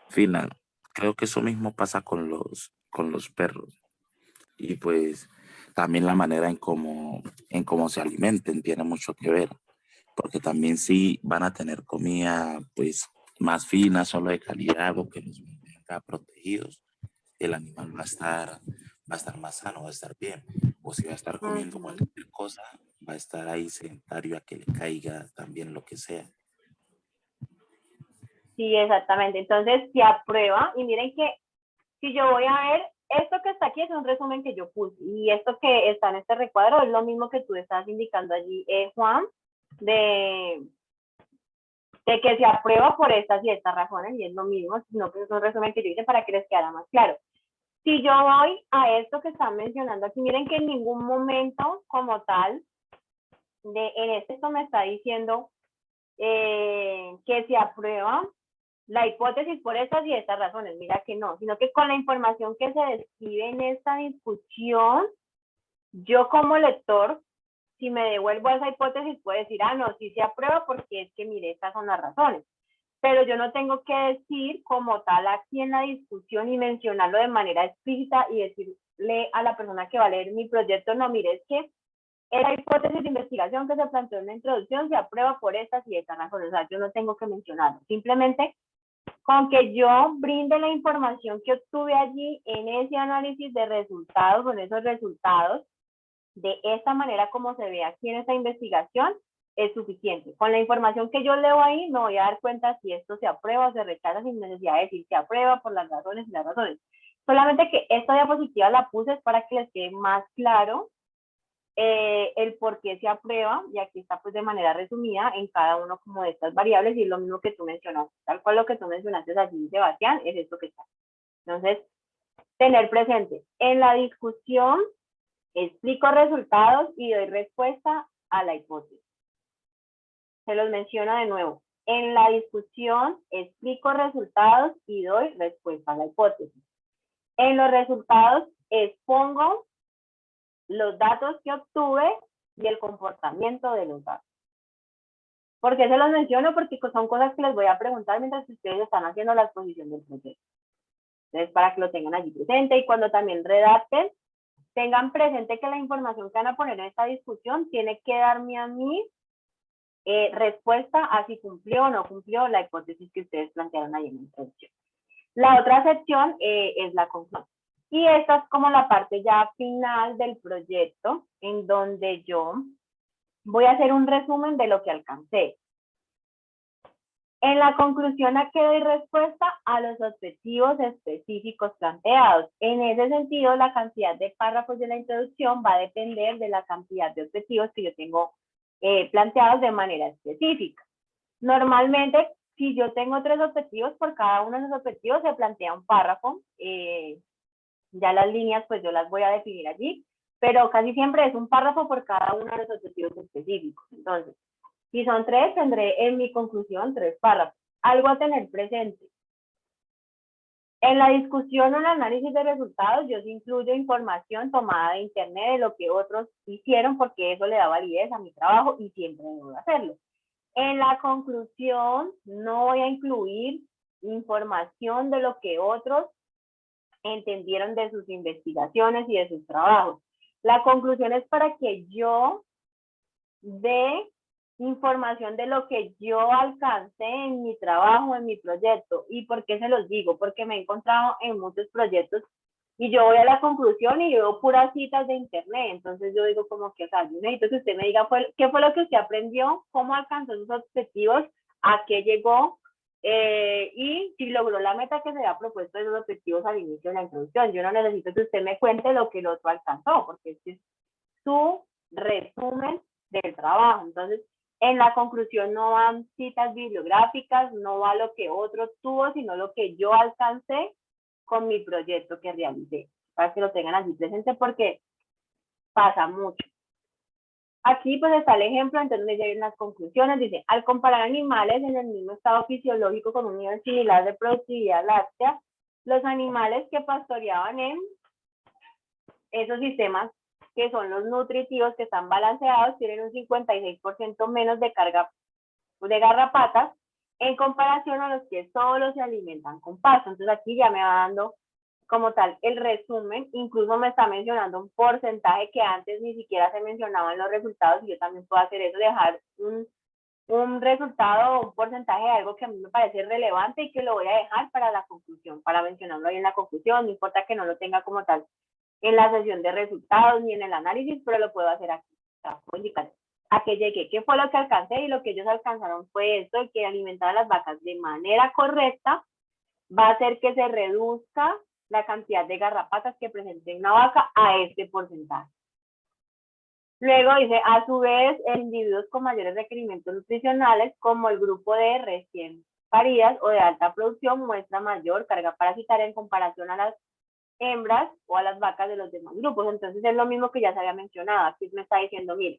fina. Creo que eso mismo pasa con los perros. Y pues también la manera en cómo se alimenten tiene mucho que ver. Porque también sí van a tener comida pues más fina, solo de calidad, o que los mantenga protegidos, el animal va a estar más sano, va a estar bien. O si va a estar comiendo cualquier cosa, va a estar ahí sedentario a que le caiga también lo que sea. Sí, exactamente. Entonces se aprueba y miren que si yo voy a ver, esto que está aquí es un resumen que yo puse y esto que está en este recuadro es lo mismo que tú estás indicando allí, Juan, de que se aprueba por estas y estas razones y es lo mismo, sino que es un resumen que yo hice para que les quedara más claro. Si yo voy a esto que están mencionando aquí, miren que en ningún momento como tal, en esto me está diciendo que se aprueba la hipótesis por estas y estas razones, mira que no, sino que con la información que se describe en esta discusión, yo como lector, si me devuelvo a esa hipótesis, puedo decir, ah, no, sí se aprueba porque es que, mire, estas son las razones. Pero yo no tengo que decir como tal aquí en la discusión y mencionarlo de manera explícita y decirle a la persona que va a leer mi proyecto, no, mire, es que esa hipótesis de investigación que se planteó en la introducción se aprueba por estas y estas razones. O sea, yo no tengo que mencionarlo. Simplemente con que yo brinde la información que obtuve allí en ese análisis de resultados, con esos resultados, de esta manera como se ve aquí en esta investigación, es suficiente. Con la información que yo leo ahí, me voy a dar cuenta si esto se aprueba o se rechaza sin necesidad de decir se aprueba por las razones y las razones. Solamente que esta diapositiva la puse es para que les quede más claro el por qué se aprueba, y aquí está pues de manera resumida en cada uno como de estas variables, y es lo mismo que tú mencionaste, tal cual lo que tú mencionaste allí, Sebastián, es esto que está. Entonces, tener presente, en la discusión explico resultados y doy respuesta a la hipótesis. Se los menciono de nuevo. En la discusión explico resultados y doy respuesta a la hipótesis. En los resultados expongo los datos que obtuve y el comportamiento de los datos. ¿Por qué se los menciono? Porque son cosas que les voy a preguntar mientras ustedes están haciendo la exposición del proyecto. Entonces, para que lo tengan allí presente y cuando también redacten, tengan presente que la información que van a poner en esta discusión tiene que darme a mí respuesta a si cumplió o no cumplió la hipótesis que ustedes plantearon ahí en la introducción. La otra sección es la conclusión. Y esta es como la parte ya final del proyecto, en donde yo voy a hacer un resumen de lo que alcancé. En la conclusión, ¿a qué doy respuesta? A los objetivos específicos planteados. En ese sentido, la cantidad de párrafos de la introducción va a depender de la cantidad de objetivos que yo tengo planteados de manera específica. Normalmente, si yo tengo 3 objetivos, por cada uno de esos objetivos se plantea un párrafo. Ya las líneas, pues yo las voy a definir allí, pero casi siempre es un párrafo por cada uno de los objetivos específicos. Entonces, si son 3, tendré en mi conclusión 3 párrafos. Algo a tener presente. En la discusión o el análisis de resultados, yo sí incluyo información tomada de internet de lo que otros hicieron, porque eso le da validez a mi trabajo y siempre debo hacerlo. En la conclusión, no voy a incluir información de lo que otros entendieron de sus investigaciones y de sus trabajos. La conclusión es para que yo dé información de lo que yo alcancé en mi trabajo, en mi proyecto. ¿Y por qué se los digo? Porque me he encontrado en muchos proyectos y yo voy a la conclusión y yo veo puras citas de internet. Entonces yo digo como que, o sea, yo necesito que usted me diga qué fue lo que usted aprendió, cómo alcanzó sus objetivos, a qué llegó, y si logró la meta que se había propuesto de los objetivos al inicio de la introducción. Yo no necesito que usted me cuente lo que el otro alcanzó, porque es su resumen del trabajo. Entonces, en la conclusión no van citas bibliográficas, no va lo que otro tuvo, sino lo que yo alcancé con mi proyecto que realicé, para que lo tengan así presente porque pasa mucho. Aquí pues está el ejemplo, entonces dice en las conclusiones, dice, al comparar animales en el mismo estado fisiológico con un nivel similar de productividad láctea, los animales que pastoreaban en esos sistemas que son los nutritivos, que están balanceados, tienen un 56% menos de carga de garrapatas en comparación a los que solo se alimentan con pasto. Entonces aquí ya me va dando como tal el resumen, incluso me está mencionando un porcentaje que antes ni siquiera se mencionaba en los resultados, y yo también puedo hacer eso, dejar un resultado o un porcentaje de algo que a mí me parece relevante y que lo voy a dejar para la conclusión, para mencionarlo ahí en la conclusión, no importa que no lo tenga como tal en la sesión de resultados ni en el análisis, pero lo puedo hacer aquí. O sea, puedo indicar a qué llegué, qué fue lo que alcancé, y lo que ellos alcanzaron fue esto, el que alimentar a las vacas de manera correcta va a hacer que se reduzca la cantidad de garrapatas que presente una vaca a este porcentaje. Luego dice, a su vez, individuos con mayores requerimientos nutricionales, como el grupo de recién paridas o de alta producción, muestra mayor carga parasitaria en comparación a las hembras o a las vacas de los demás grupos. Entonces es lo mismo que ya se había mencionado. Aquí me está diciendo, mire,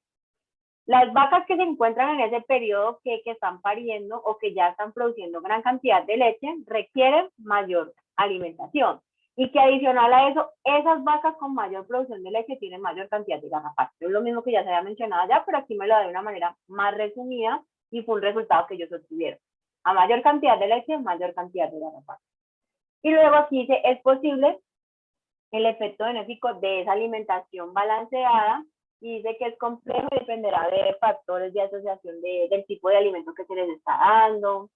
las vacas que se encuentran en ese periodo que están pariendo o que ya están produciendo gran cantidad de leche requieren mayor alimentación, y que adicional a eso, esas vacas con mayor producción de leche tienen mayor cantidad de garrapatas. Es lo mismo que ya se había mencionado ya, pero aquí me lo da de una manera más resumida y fue un resultado que ellos obtuvieron. A mayor cantidad de leche, mayor cantidad de garrapatas. Y luego aquí dice, es posible el efecto benéfico de esa alimentación balanceada, y dice que es complejo y dependerá de factores de asociación del tipo de alimento que se les está dando,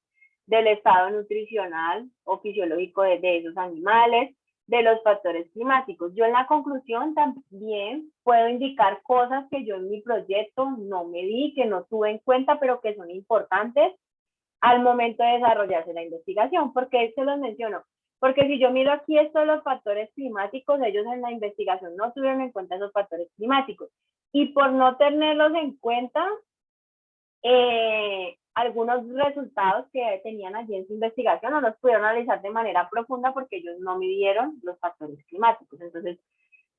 del estado nutricional o fisiológico de esos animales, de los factores climáticos. Yo en la conclusión también puedo indicar cosas que yo en mi proyecto no medí, que no tuve en cuenta, pero que son importantes al momento de desarrollarse la investigación. ¿Por qué se los menciono? Porque si yo miro aquí estos los factores climáticos, ellos en la investigación no tuvieron en cuenta esos factores climáticos. Y por no tenerlos en cuenta, algunos resultados que tenían allí en su investigación no los pudieron analizar de manera profunda porque ellos no midieron los factores climáticos. Entonces,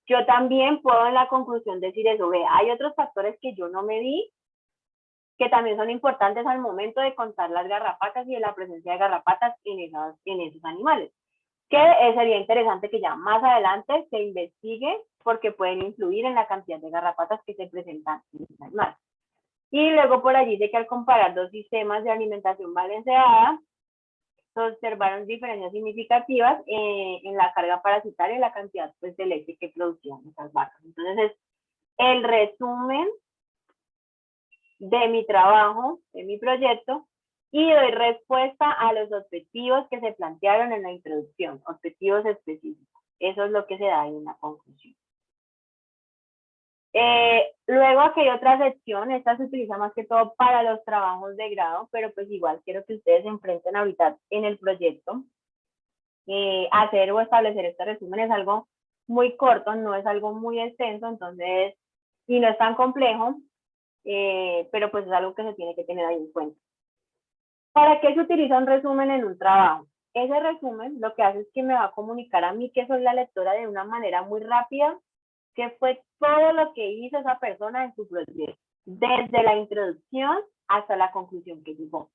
yo también puedo en la conclusión decir eso, ve, hay otros factores que yo no medí, que también son importantes al momento de contar las garrapatas y de la presencia de garrapatas en esos animales, que sería interesante que ya más adelante se investigue porque pueden influir en la cantidad de garrapatas que se presentan en los animales. Y luego por allí dice que al comparar dos sistemas de alimentación balanceada, se observaron diferencias significativas en la carga parasitaria y la cantidad pues, de leche que producían esas vacas. Entonces, es el resumen de mi trabajo, de mi proyecto, y doy respuesta a los objetivos que se plantearon en la introducción, objetivos específicos. Eso es lo que se da en la conclusión. Luego aquí hay otra sección, esta se utiliza más que todo para los trabajos de grado, pero pues igual quiero que ustedes se enfrenten ahorita en el proyecto. Hacer o establecer este resumen es algo muy corto, no es algo muy extenso, entonces, y no es tan complejo, pero pues es algo que se tiene que tener ahí en cuenta. ¿Para qué se utiliza un resumen en un trabajo? Ese resumen lo que hace es que me va a comunicar a mí, que soy la lectora, de una manera muy rápida, qué fue todo lo que hizo esa persona en su proyecto, desde la introducción hasta la conclusión que llegó.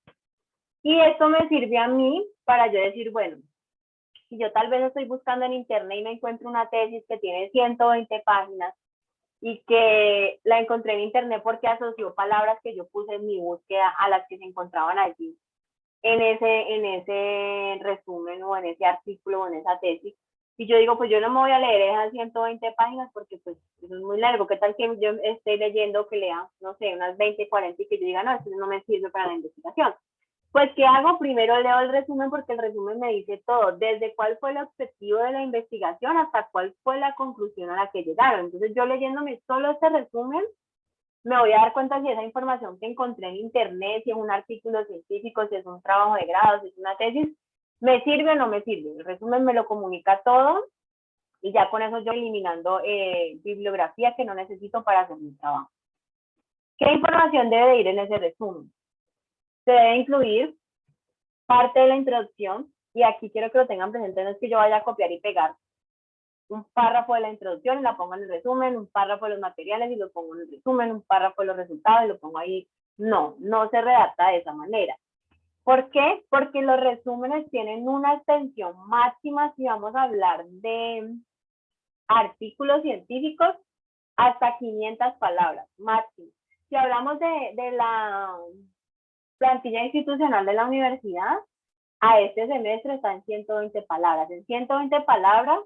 Y esto me sirve a mí para yo decir, bueno, si yo tal vez estoy buscando en internet y me encuentro una tesis que tiene 120 páginas y que la encontré en internet porque asoció palabras que yo puse en mi búsqueda a las que se encontraban allí en ese resumen o en ese artículo o en esa tesis, y yo digo, pues yo no me voy a leer esas 120 páginas porque pues eso es muy largo. ¿Qué tal que yo esté leyendo, que lea, no sé, unas 20, 40 y que yo diga, no, eso no me sirve para la investigación? Pues, ¿qué hago? Primero leo el resumen porque el resumen me dice todo, desde cuál fue el objetivo de la investigación hasta cuál fue la conclusión a la que llegaron. Entonces, yo leyéndome solo este resumen, me voy a dar cuenta si esa información que encontré en internet, si es un artículo científico, si es un trabajo de grado, si es una tesis, me sirve o no me sirve. El resumen me lo comunica todo y ya con eso yo eliminando bibliografía que no necesito para hacer mi trabajo. ¿Qué información debe de ir en ese resumen? Se debe incluir parte de la introducción, y aquí quiero que lo tengan presente, no es que yo vaya a copiar y pegar un párrafo de la introducción y la pongo en el resumen, un párrafo de los materiales y lo pongo en el resumen, un párrafo de los resultados y lo pongo ahí. No, no se redacta de esa manera. ¿Por qué? Porque los resúmenes tienen una extensión máxima, si vamos a hablar de artículos científicos, hasta 500 palabras, máximo. Si hablamos de la plantilla institucional de la universidad, a este semestre está en 120 palabras. En 120 palabras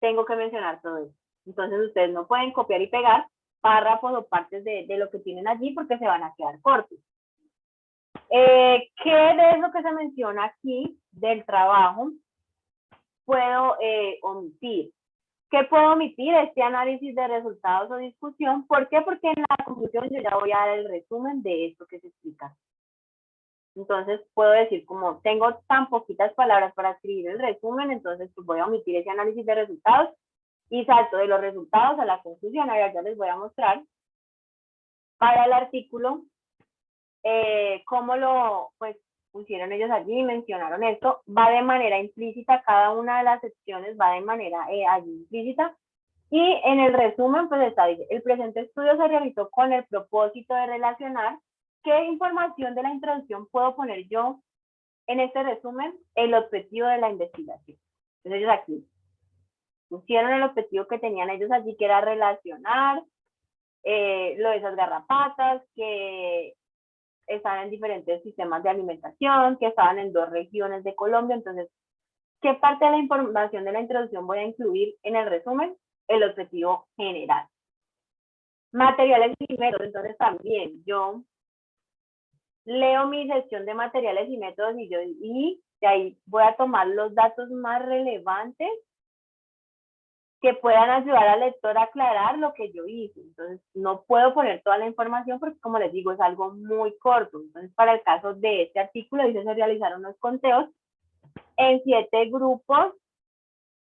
tengo que mencionar todo eso. Entonces ustedes no pueden copiar y pegar párrafos o partes de lo que tienen allí porque se van a quedar cortos. ¿Qué de lo que se menciona aquí del trabajo puedo omitir? ¿Qué puedo omitir? Este análisis de resultados o discusión. ¿Por qué? Porque en la conclusión yo ya voy a dar el resumen de esto que se explica. Entonces puedo decir, como tengo tan poquitas palabras para escribir el resumen, entonces pues voy a omitir ese análisis de resultados y salto de los resultados a la conclusión. Ahora ya les voy a mostrar para el artículo cómo lo pues pusieron ellos allí, mencionaron esto. Va de manera implícita, cada una de las secciones va de manera allí implícita. Y en el resumen pues está, dice, el presente estudio se realizó con el propósito de relacionar qué información de la introducción puedo poner yo en este resumen, el objetivo de la investigación. Entonces ellos aquí pusieron el objetivo que tenían ellos allí, que era relacionar lo de esas garrapatas, que estaban en diferentes sistemas de alimentación, que estaban en 2 regiones de Colombia. Entonces, ¿qué parte de la información de la introducción voy a incluir en el resumen? El objetivo general. Materiales y métodos, entonces también yo leo mi sección de materiales y métodos y de ahí voy a tomar los datos más relevantes que puedan ayudar al lector a aclarar lo que yo hice. Entonces, no puedo poner toda la información porque, como les digo, es algo muy corto. Entonces, para el caso de este artículo, dice, se realizaron los conteos en 7 grupos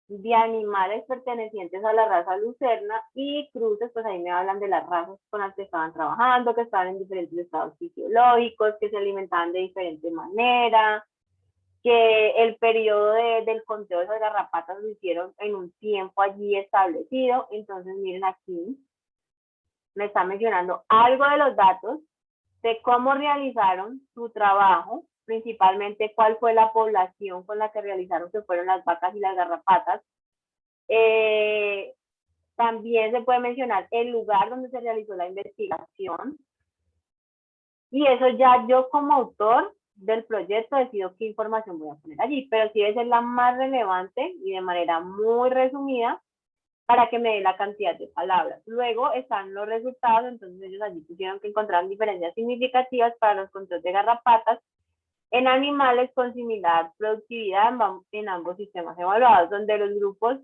de animales pertenecientes a la raza lucerna y cruces, pues ahí me hablan de las razas con las que estaban trabajando, que estaban en diferentes estados fisiológicos, que se alimentaban de diferente manera, que el periodo del conteo de esas garrapatas lo hicieron en un tiempo allí establecido. Entonces, miren aquí, me está mencionando algo de los datos, de cómo realizaron su trabajo, principalmente cuál fue la población con la que realizaron, que fueron las vacas y las garrapatas. También se puede mencionar el lugar donde se realizó la investigación. Y eso ya yo como autor del proyecto decido qué información voy a poner allí, pero sí debe ser la más relevante y de manera muy resumida para que me dé la cantidad de palabras. Luego están los resultados, entonces ellos allí pusieron que encontraron diferencias significativas para los controles de garrapatas en animales con similar productividad en ambos sistemas evaluados, donde los grupos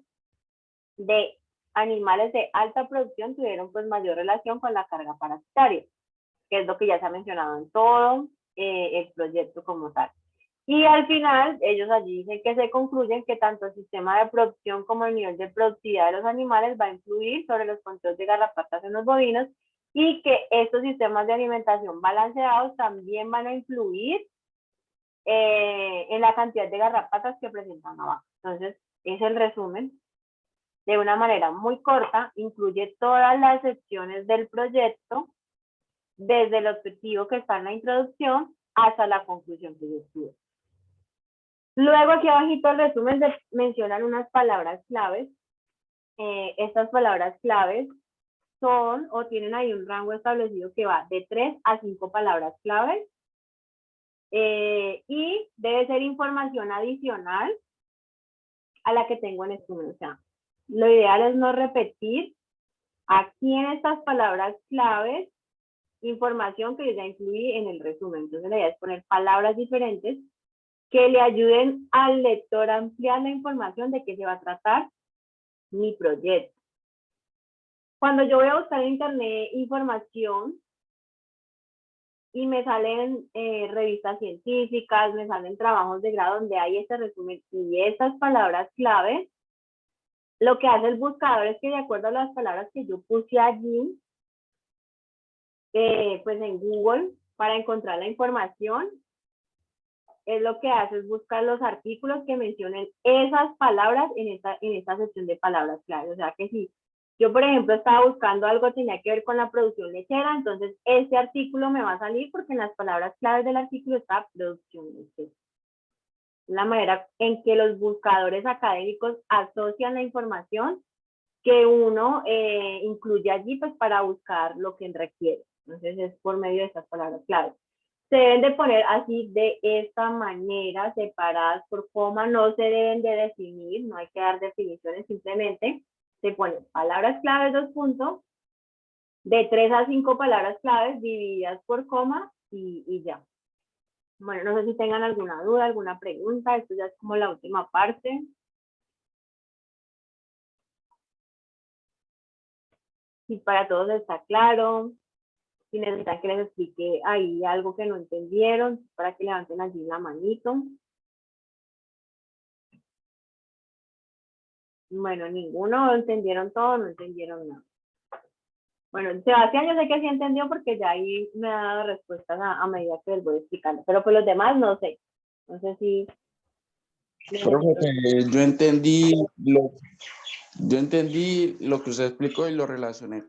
de animales de alta producción tuvieron pues mayor relación con la carga parasitaria, que es lo que ya se ha mencionado en todo el proyecto como tal. Y al final, ellos allí dicen que se concluyen que tanto el sistema de producción como el nivel de productividad de los animales va a influir sobre los controles de garrapatas en los bovinos y que estos sistemas de alimentación balanceados también van a influir en la cantidad de garrapatas que presentan abajo. Entonces, es el resumen. De una manera muy corta, incluye todas las secciones del proyecto, desde el objetivo que está en la introducción hasta la conclusión que yo tuve. Luego aquí abajito el resumen mencionan unas palabras claves. Estas palabras claves son o tienen ahí un rango establecido que va de 3 a 5 palabras claves y debe ser información adicional a la que tengo en este momento. O sea, lo ideal es no repetir aquí en estas palabras claves información que yo ya incluí en el resumen. Entonces la idea es poner palabras diferentes que le ayuden al lector a ampliar la información de qué se va a tratar mi proyecto. Cuando yo voy a buscar en internet información y me salen revistas científicas, me salen trabajos de grado donde hay este resumen y estas palabras clave, lo que hace el buscador es que de acuerdo a las palabras que yo puse allí, pues en Google, para encontrar la información, es lo que hace es buscar los artículos que mencionen esas palabras en esta sección de palabras clave. O sea que si yo, por ejemplo, estaba buscando algo que tenía que ver con la producción lechera, entonces este artículo me va a salir porque en las palabras claves del artículo está producción lechera. La manera en que los buscadores académicos asocian la información que uno incluye allí pues para buscar lo que requiere. Entonces es por medio de estas palabras claves. Se deben de poner así de esta manera, separadas por coma, no se deben de definir, no hay que dar definiciones, simplemente se ponen palabras claves, 2 puntos, de 3 a 5 palabras claves divididas por coma y ya. Bueno, no sé si tengan alguna duda, alguna pregunta, esto ya es como la última parte. Si para todos está claro, si necesitan que les explique ahí algo que no entendieron, para que levanten allí la manito. Bueno, ninguno, entendieron todo, no entendieron nada. Bueno, Sebastián yo sé que sí entendió porque ya ahí me ha dado respuestas a medida que les voy explicando, pero pues los demás no sé. No sé si... Profe, yo entendí lo que usted explicó y lo relacioné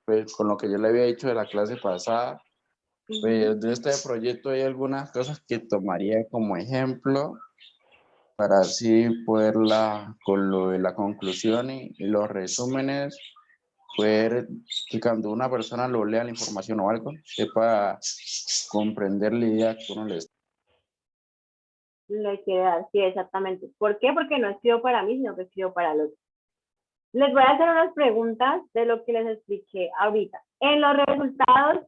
pues, con lo que yo le había dicho de la clase pasada. Pues, de este proyecto hay algunas cosas que tomaría como ejemplo para así poderla, con lo de la conclusión y los resúmenes, poder que cuando una persona lo lea la información o algo, sepa comprender la idea que uno le está. Le quiere dar, sí, exactamente. ¿Por qué? Porque no escribo para mí, sino que escribo para los. Les voy a hacer unas preguntas de lo que les expliqué ahorita. En los resultados,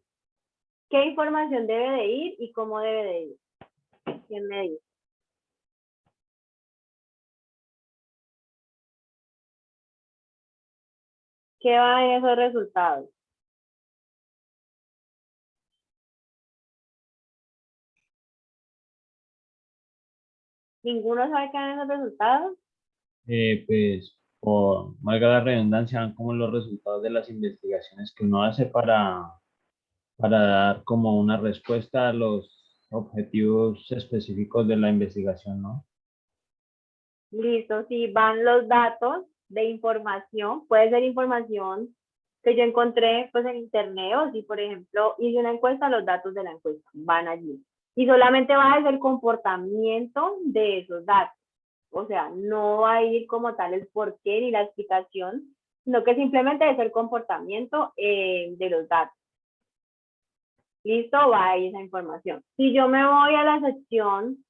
¿qué información debe de ir y cómo debe de ir? ¿Quién me dice? ¿Qué va en esos resultados? ¿Ninguno sabe qué van en esos resultados? Pues, por valga la redundancia, van como los resultados de las investigaciones que uno hace para dar como una respuesta a los objetivos específicos de la investigación, ¿no? Listo, si van los datos de información, puede ser información que yo encontré pues en internet o si por ejemplo hice una encuesta, los datos de la encuesta van allí. Y solamente va a ser el comportamiento de esos datos. O sea, no va a ir como tal el porqué ni la explicación, sino que simplemente es el comportamiento de los datos. Listo, va ahí esa información. Si yo me voy a la sección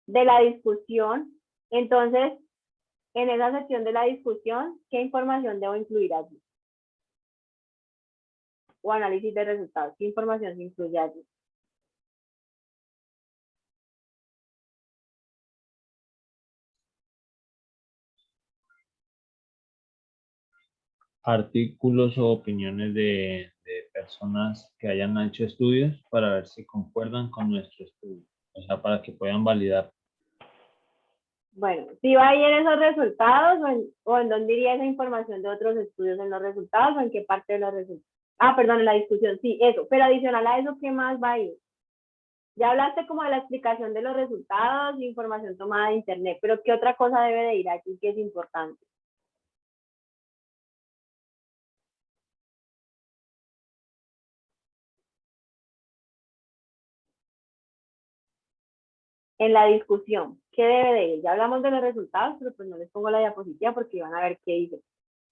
de la discusión, entonces en esa sección de la discusión, ¿qué información debo incluir allí? O análisis de resultados, ¿qué información se incluye allí? Artículos o opiniones de personas que hayan hecho estudios para ver si concuerdan con nuestro estudio, o sea, para que puedan validar. Bueno, si va a ir en esos resultados o en dónde iría esa información de otros estudios en los resultados o en qué parte de los resultados. Ah, perdón, en la discusión, sí, eso. Pero adicional a eso, ¿qué más va a ir? Ya hablaste como de la explicación de los resultados y información tomada de internet, pero ¿qué otra cosa debe de ir aquí que es importante? En la discusión, ¿qué debe de ir? Ya hablamos de los resultados, pero pues no les pongo la diapositiva porque van a ver qué dice.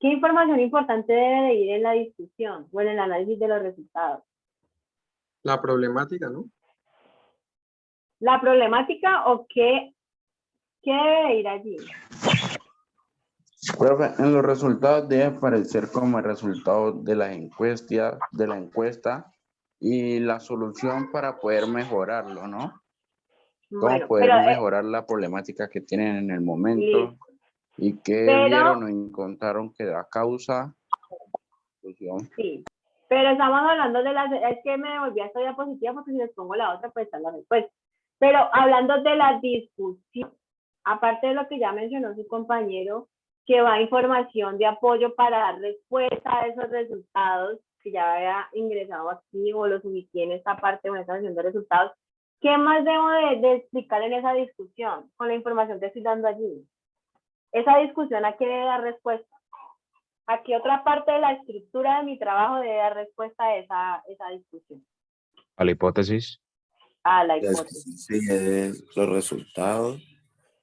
¿Qué información importante debe de ir en la discusión o en el análisis de los resultados? La problemática, ¿no? ¿La problemática o qué debe ir allí? Profe, en los resultados debe aparecer como el resultado de la encuesta y la solución para poder mejorarlo, ¿no? Cómo Bueno, poder pero mejorar la problemática que tienen en el momento y qué Pero- vieron o encontraron que da causa. Solución. sí, pero estamos hablando de las, es que me devolví a esta diapositiva porque si les pongo la otra, pues está la respuesta. Pero hablando de la discusión, aparte de lo que ya mencionó su compañero, que va información de apoyo para dar respuesta a esos resultados que ya había ingresado aquí o los ubiqué en esta parte o en esta sesión de resultados, ¿qué más debo de explicar en esa discusión con la información que estoy dando allí? Esa discusión, ¿a qué debe dar respuesta? ¿A qué otra parte de la estructura de mi trabajo debe dar respuesta a esa discusión? A la hipótesis. A la Es que hipótesis. sí, es los resultados,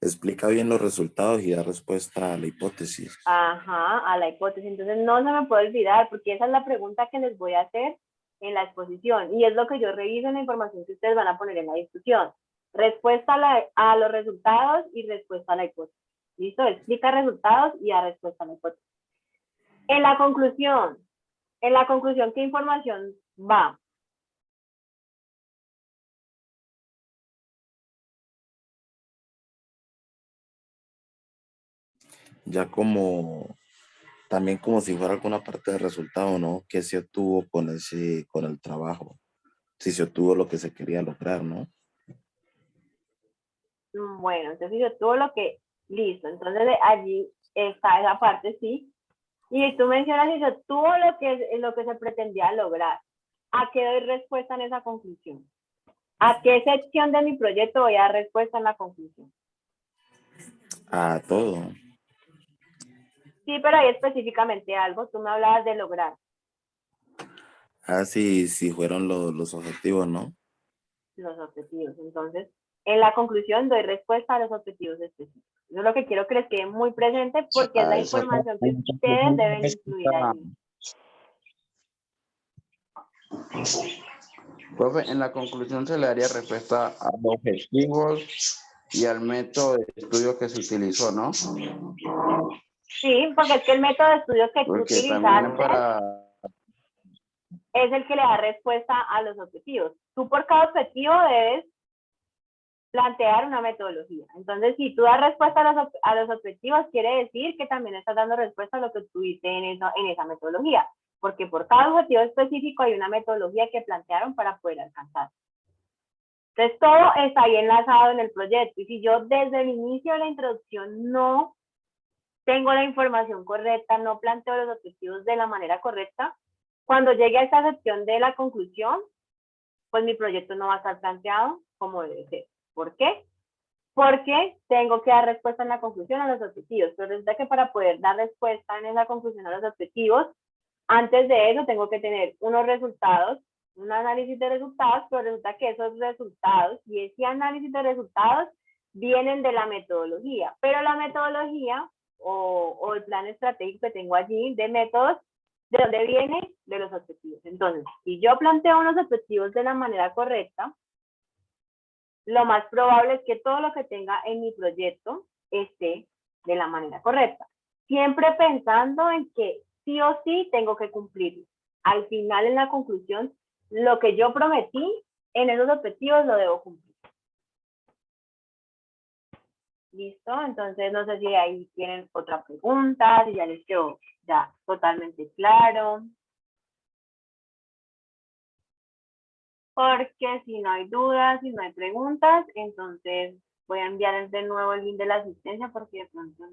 explica bien los resultados y da respuesta a la hipótesis. Ajá, a la hipótesis. Entonces no se me puede olvidar, porque esa es la pregunta que les voy a hacer en la exposición y es lo que yo reviso en la información que ustedes van a poner en la discusión. Respuesta a los resultados y respuesta a la hipótesis. ¿Listo? Explica resultados y da respuesta a la hipótesis. En la conclusión, ¿qué información va? Ya como, también como si fuera alguna parte del resultado, ¿no? Que se obtuvo con el trabajo. Si se obtuvo lo que se quería lograr, ¿no? Bueno, entonces yo todo lo que, listo, entonces allí está esa parte, sí. Y tú mencionas si yo tuvo lo que se pretendía lograr. ¿A qué doy respuesta en esa conclusión? ¿A qué sección de mi proyecto voy a dar respuesta en la conclusión? A todo. Sí, pero ahí específicamente algo, tú me hablabas de lograr Sí, fueron los objetivos, ¿no? los objetivos. Entonces, en la conclusión doy respuesta a los objetivos específicos. Eso es lo que quiero que les quede muy presente porque es la Eso información que ustedes deben incluir allí. Profe, en la conclusión se le daría respuesta a los objetivos y al método de estudio que se utilizó, ¿no? Sí, porque es que el método de estudio que tú Porque también es utilizaste para... es el que le da respuesta a los objetivos. Tú por cada objetivo debes plantear una metodología. Entonces, si tú das respuesta a los objetivos, quiere decir que también estás dando respuesta a lo que tuviste en esa metodología, porque por cada objetivo específico hay una metodología que plantearon para poder alcanzar. Entonces, todo está ahí enlazado en el proyecto, y si yo desde el inicio de la introducción no tengo la información correcta, no planteo los objetivos de la manera correcta, cuando llegue a esta sección de la conclusión, pues mi proyecto no va a estar planteado como debe ser. ¿Por qué? Porque tengo que dar respuesta en la conclusión a los objetivos. Pero resulta que para poder dar respuesta en esa conclusión a los objetivos, antes de eso tengo que tener unos resultados, un análisis de resultados, pero resulta que esos resultados y ese análisis de resultados vienen de la metodología. Pero la metodología o el plan estratégico que tengo allí de métodos, ¿de dónde viene? De los objetivos. Entonces, si yo planteo unos objetivos de la manera correcta, lo más probable es que todo lo que tenga en mi proyecto esté de la manera correcta. Siempre pensando en que sí o sí tengo que cumplir. Al final, en la conclusión, lo que yo prometí en esos objetivos lo debo cumplir. ¿Listo? Entonces, no sé si ahí tienen otra pregunta, si ya les quedó ya totalmente claro. Porque si no hay dudas, si no hay preguntas, entonces voy a enviarles de nuevo el link de la asistencia porque de pronto